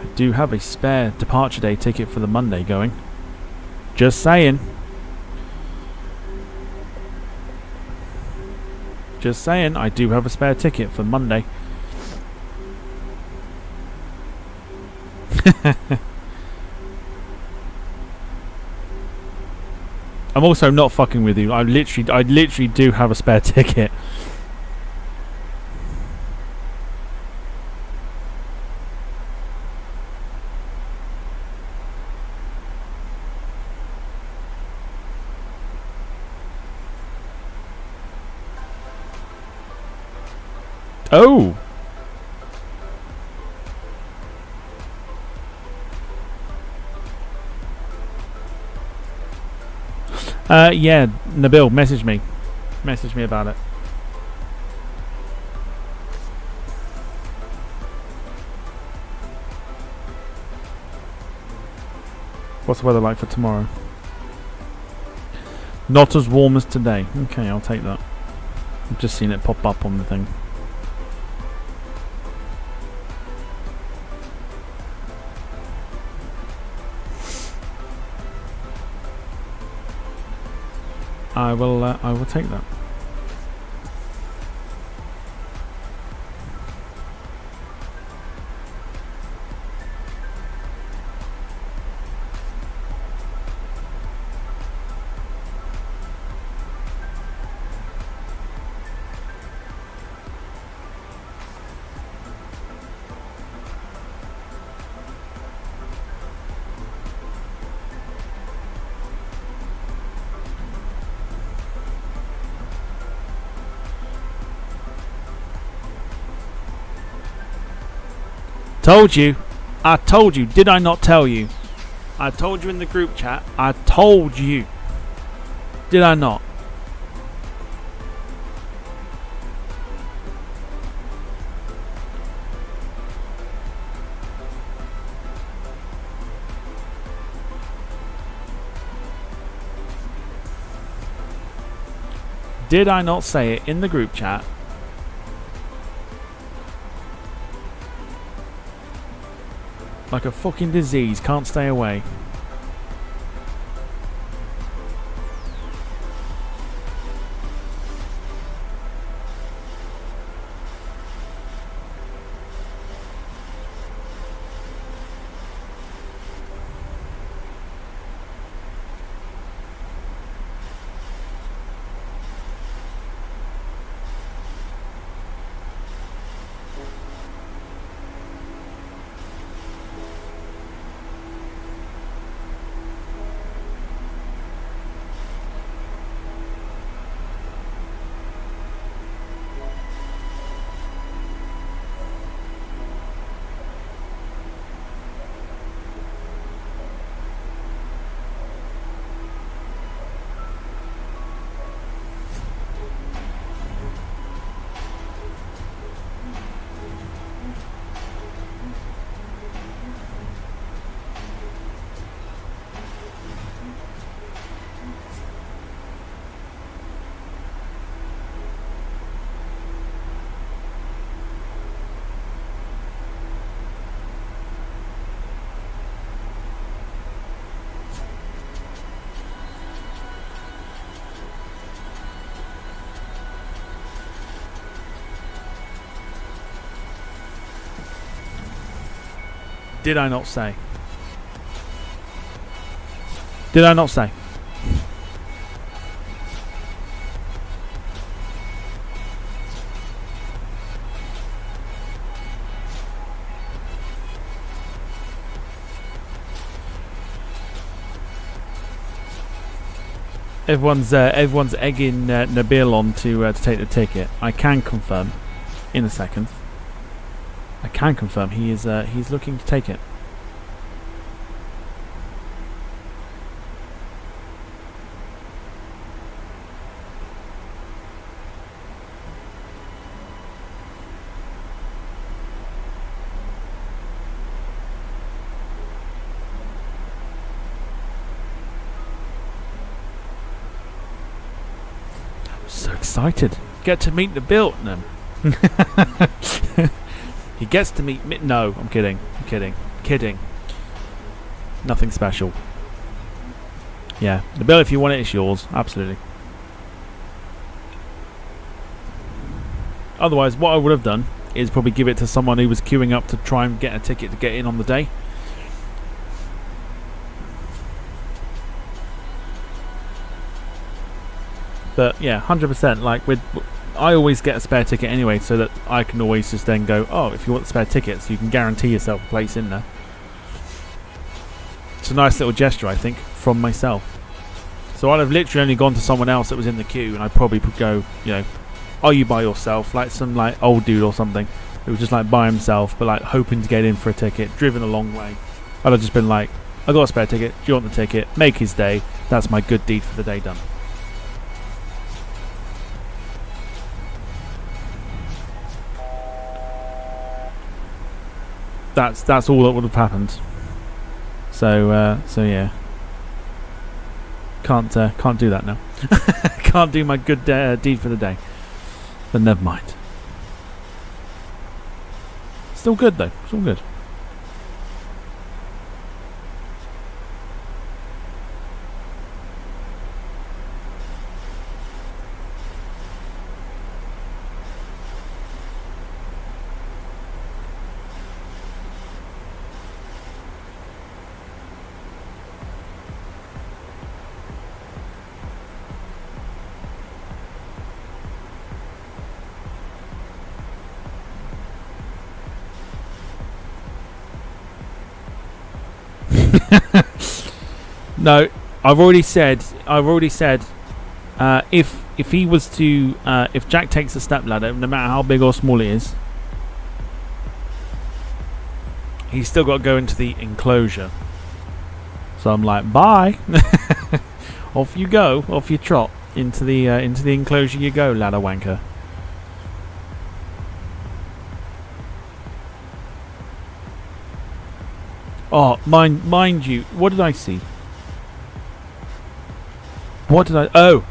I do have a spare departure day ticket for the Monday going. Just saying. Just saying, I do have a spare ticket for Monday. I'm also not fucking with you. I literally do have a spare ticket. Oh! Yeah, Nabil, message me. Message me about it. What's the weather like for tomorrow? Not as warm as today. Okay, I'll take that. I've just seen it pop up on the thing. I will take that. Told you. I told you. Did I not tell you? I told you in the group chat. I told you. Did I not? Did I not say it in the group chat? Like a fucking disease, can't stay away. Did I not say? Did I not say? Everyone's egging Nabil on to take the ticket. I can confirm in a second. I can confirm he's looking to take it. I'm so excited. Get to meet the Biltman. He gets to meet no, I'm kidding. I'm kidding. Kidding. Nothing special. Yeah. The bill, if you want it, it's yours. Absolutely. Otherwise, what I would have done is probably give it to someone who was queuing up to try and get a ticket to get in on the day. But yeah, 100%. Like I always get a spare ticket anyway, so that I can always just then go, oh, if you want the spare tickets, you can guarantee yourself a place in there. It's a nice little gesture, I think, from myself. So I'd have literally only gone to someone else that was in the queue, and I'd probably go, you know, are you by yourself? Like some like old dude or something who was just like by himself, but like hoping to get in for a ticket, driven a long way. I'd have just been like, I got a spare ticket, do you want the ticket? Make his day. That's my good deed for the day done. That's all that would have happened. So yeah, can't do that now. Can't do my good deed for the day. But never mind. Still good though. Still good. No, I've already said. If he was to, if Jack takes a step ladder, no matter how big or small it is, he's still got to go into the enclosure. So I'm like, bye. Off you go, off you trot into the enclosure you go, ladder wanker. Oh, mind you, what did I see? What did I? Oh,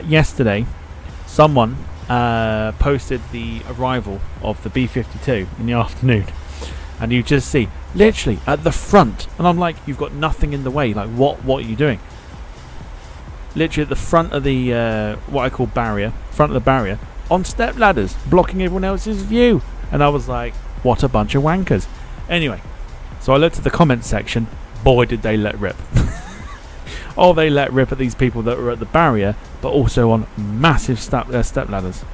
yesterday, someone posted the arrival of the B-52 in the afternoon, and you just see literally at the front, and I'm like, you've got nothing in the way. Like, what are you doing? Literally at the front of the what I call barrier, front of the barrier, on step ladders, blocking everyone else's view. And I was like, what a bunch of wankers. Anyway, so I looked at the comments section. Boy, did they let rip. Oh, they let rip at these people that were at the barrier, but also on massive step ladders.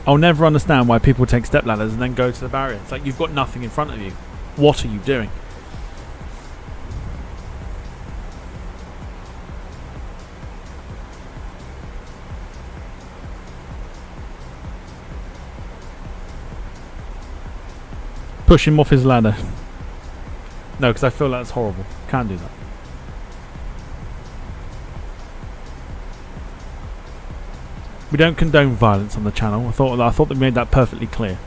I'll never understand why people take step ladders and then go to the barrier. It's like, you've got nothing in front of you. What are you doing? Push him off his ladder. No, because I feel like that's horrible. Can't do that. We don't condone violence on the channel. I thought they made that perfectly clear.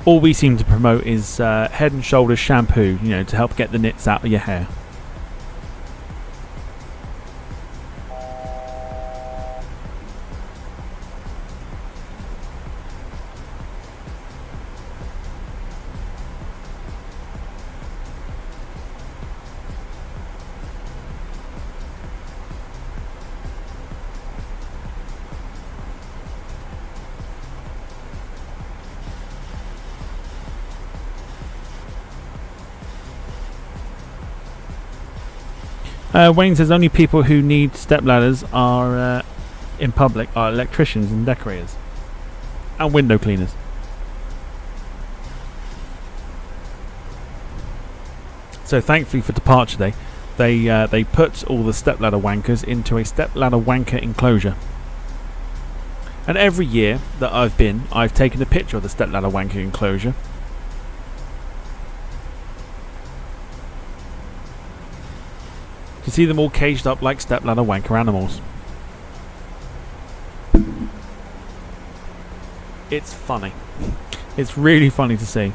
All we seem to promote is Head and Shoulders shampoo, you know, to help get the nits out of your hair. Wayne says only people who need step ladders are in public are electricians and decorators and window cleaners. So thankfully for Departure Day, they put all the step ladder wankers into a step ladder wanker enclosure. And every year that I've taken a picture of the step ladder wanker enclosure. To see them all caged up like stepladder wanker animals. It's funny. It's really funny to see.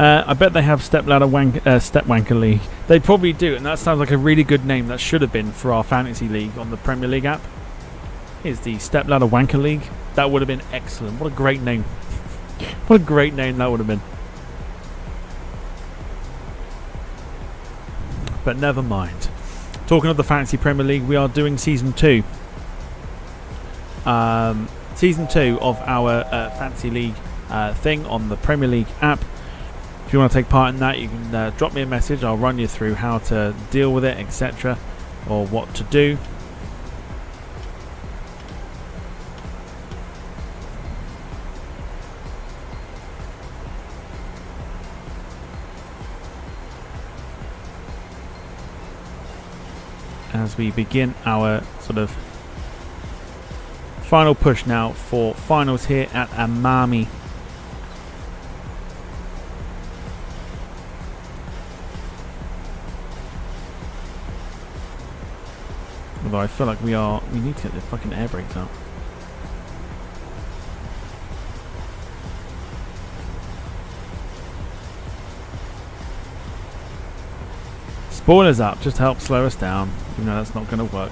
I bet they have step wanker league. They probably do, and that sounds like a really good name. That should have been for our fantasy league on the Premier League app. Is the step ladder wanker league? That would have been excellent. What a great name! What a great name that would have been. But never mind. Talking of the fantasy Premier League, we are doing season 2. Season 2 of our fantasy league thing on the Premier League app. If you want to take part in that, you can drop me a message. I'll run you through how to deal with it, etc., or what to do. As we begin our sort of final push now for finals here at Amami. Although I feel like we need to get the fucking air brakes out. Spoilers up, just to help slow us down, even though that's not going to work.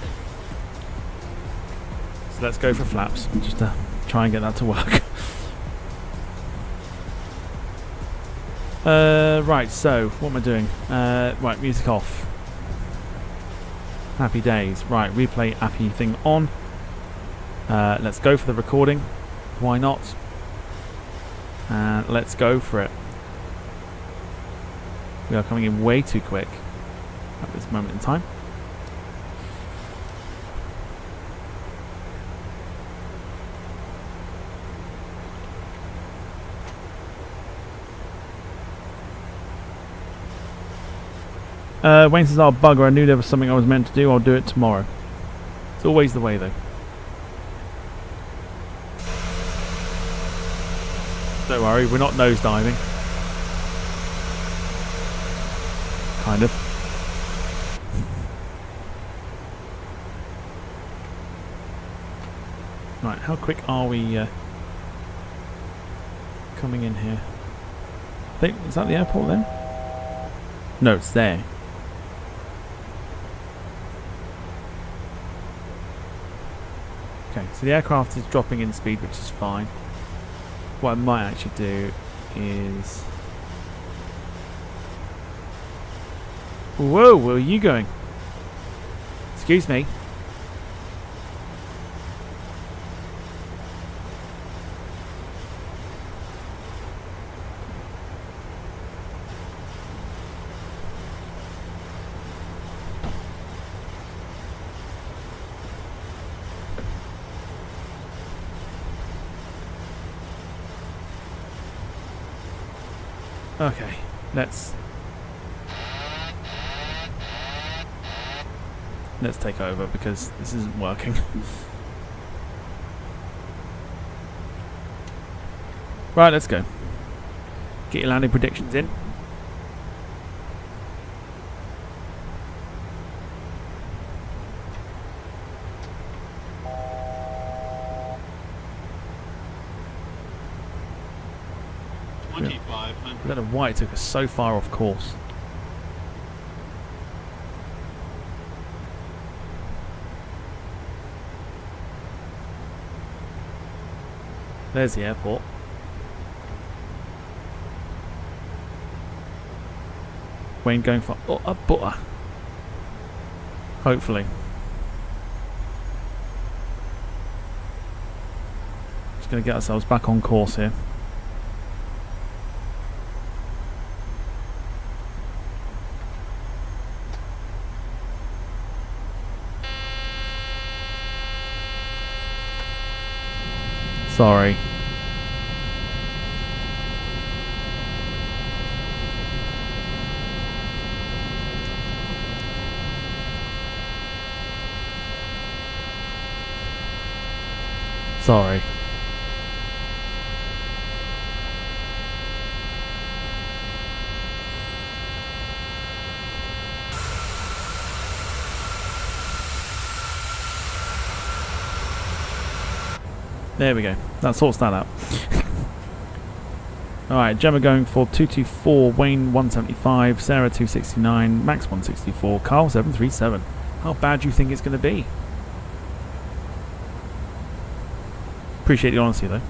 So let's go for flaps, just to try and get that to work. Right, so what am I doing? Right, music off. Happy days. Right, replay happy thing on. Let's go for the recording. Why not? And let's go for it. We are coming in way too quick at this moment in time. Wayne says, "Oh, bugger, I knew there was something I was meant to do. I'll do it tomorrow." It's always the way, though. Don't worry, we're not nosediving. Kind of. Right, how quick are we coming in here? I think, is that the airport then? No, it's there. Okay, so the aircraft is dropping in speed, which is fine. What I might actually do is... Whoa, where are you going? Excuse me. Okay, let's take over because this isn't working. Right, let's go. Get your landing predictions in. I don't know why it took us so far off course. There's the airport. Wayne going for a butter. Hopefully. Just going to get ourselves back on course here. Sorry. Sorry. There we go. That sorts that out. Alright, Gemma going for 224, Wayne 175, Sarah 269, Max 164, Carl 737. How bad do you think it's going to be? Appreciate the honesty though.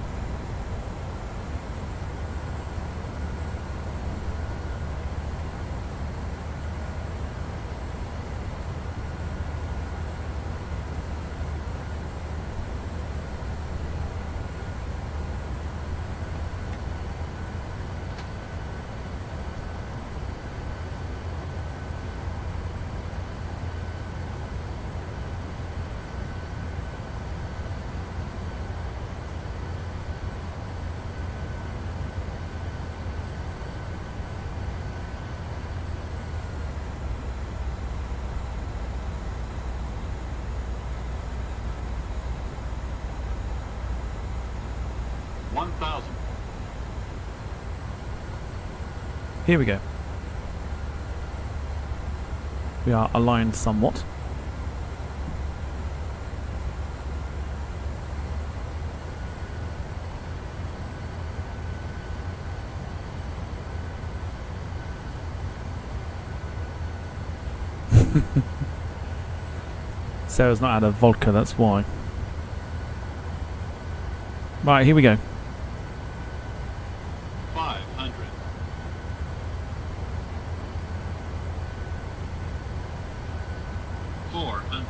1,000. Here we go. We are aligned somewhat. Sarah's not had a vodka, that's why. Right, here we go. 500. 400.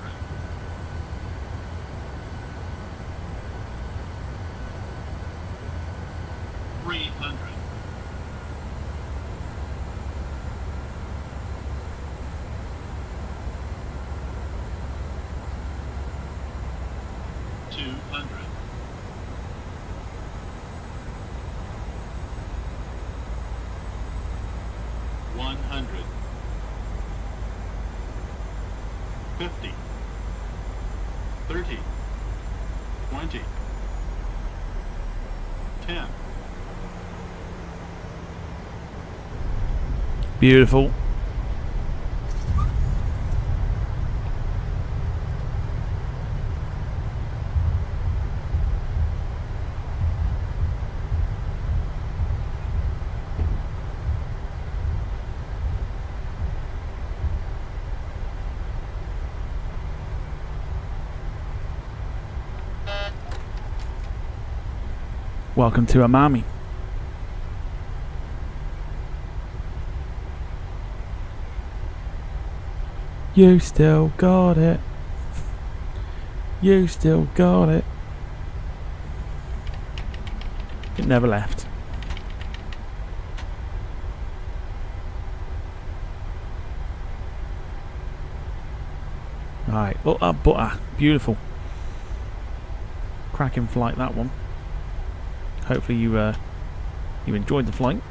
300. 200. 100. 50. 30. 20. 10. Beautiful. Welcome to Amami. You still got it. You still got it. It never left. Right, butter, beautiful. Cracking flight, that one. Hopefully you enjoyed the flight.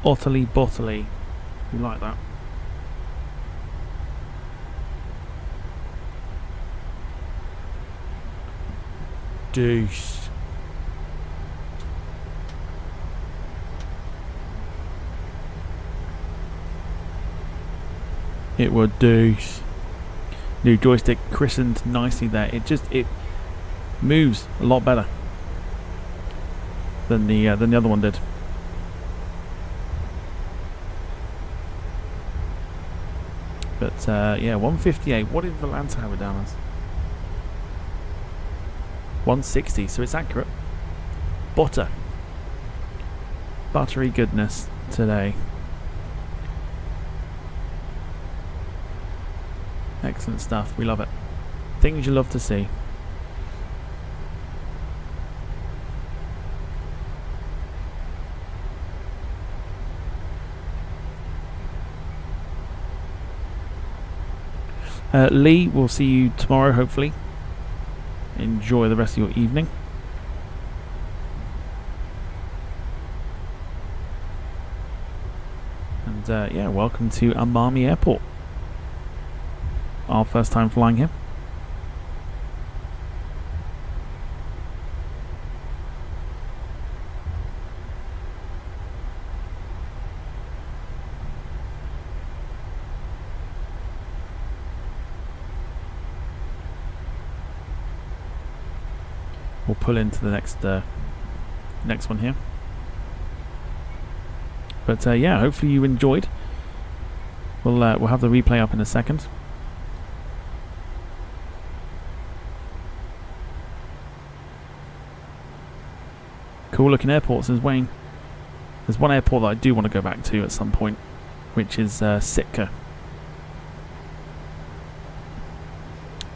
Utterly bottly. You like that? Deuce. It would deuce. New joystick christened nicely there. It moves a lot better than the other one did. But yeah, 158. What did Valanta have it down as? 160. So it's accurate. Butter. Buttery goodness today. Excellent stuff. We love it. Things you love to see. Lee, we'll see you tomorrow, hopefully. Enjoy the rest of your evening. And yeah, welcome to Amami Airport. Our first time flying here. We'll pull into the next one here. But yeah, hopefully you enjoyed. We'll have the replay up in a second. Cool looking airport, says Wayne. There's one airport that I do want to go back to at some point, which is Sitka.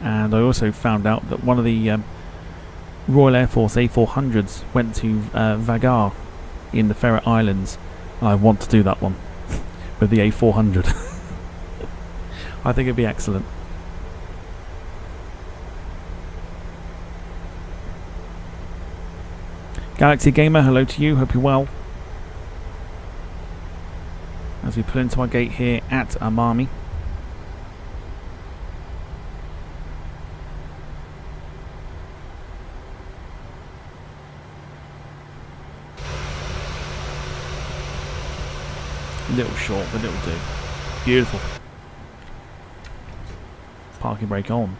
And I also found out that one of the Royal Air Force A400s went to Vagar in the Faroe Islands, and I want to do that one with the A400. I think it'd be excellent. Galaxy Gamer, hello to you, hope you're well. as we pull into our gate here at Amami. Little short, but it'll do. Beautiful. Parking brake on.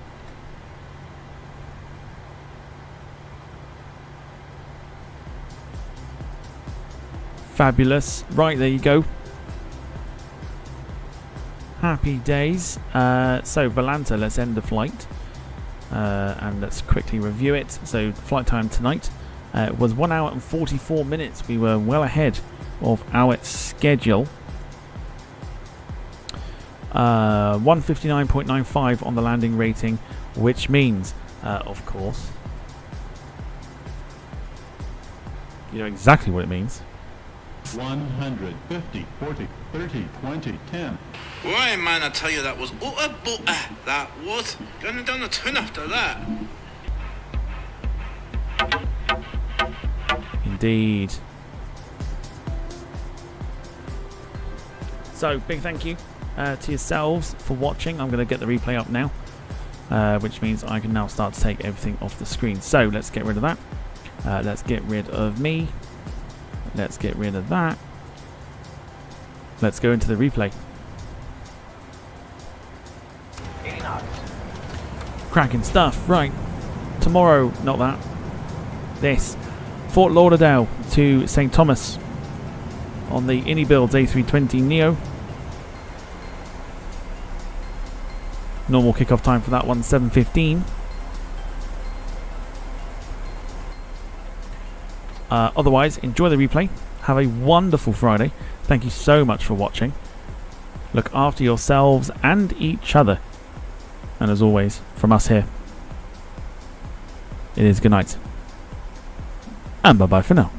Fabulous. Right, there you go. Happy days. So, Volanta, let's end the flight. And let's quickly review it. So, flight time tonight was 1 hour and 44 minutes. We were well ahead of our schedule. 159.95 on the landing rating, which means, of course, you know exactly what it means. 100, 50, 40, 30, 20, 10. Why, man, I tell you, that was utter butter. That was. Going down the tune after that. Indeed. So, big thank you to yourselves for watching. I'm going to get the replay up now, which means I can now start to take everything off the screen. So, let's get rid of that. Let's get rid of me. Let's get rid of that. Let's go into the replay. 80 knots. Cracking stuff. Right. Tomorrow, not that. This. Fort Lauderdale to St. Thomas on the Builds A320 Neo. Normal kickoff time for that one, 7:15. Otherwise, enjoy the replay. Have a wonderful Friday. Thank you so much for watching. Look after yourselves and each other. And as always, from us here, it is good night. And bye-bye for now.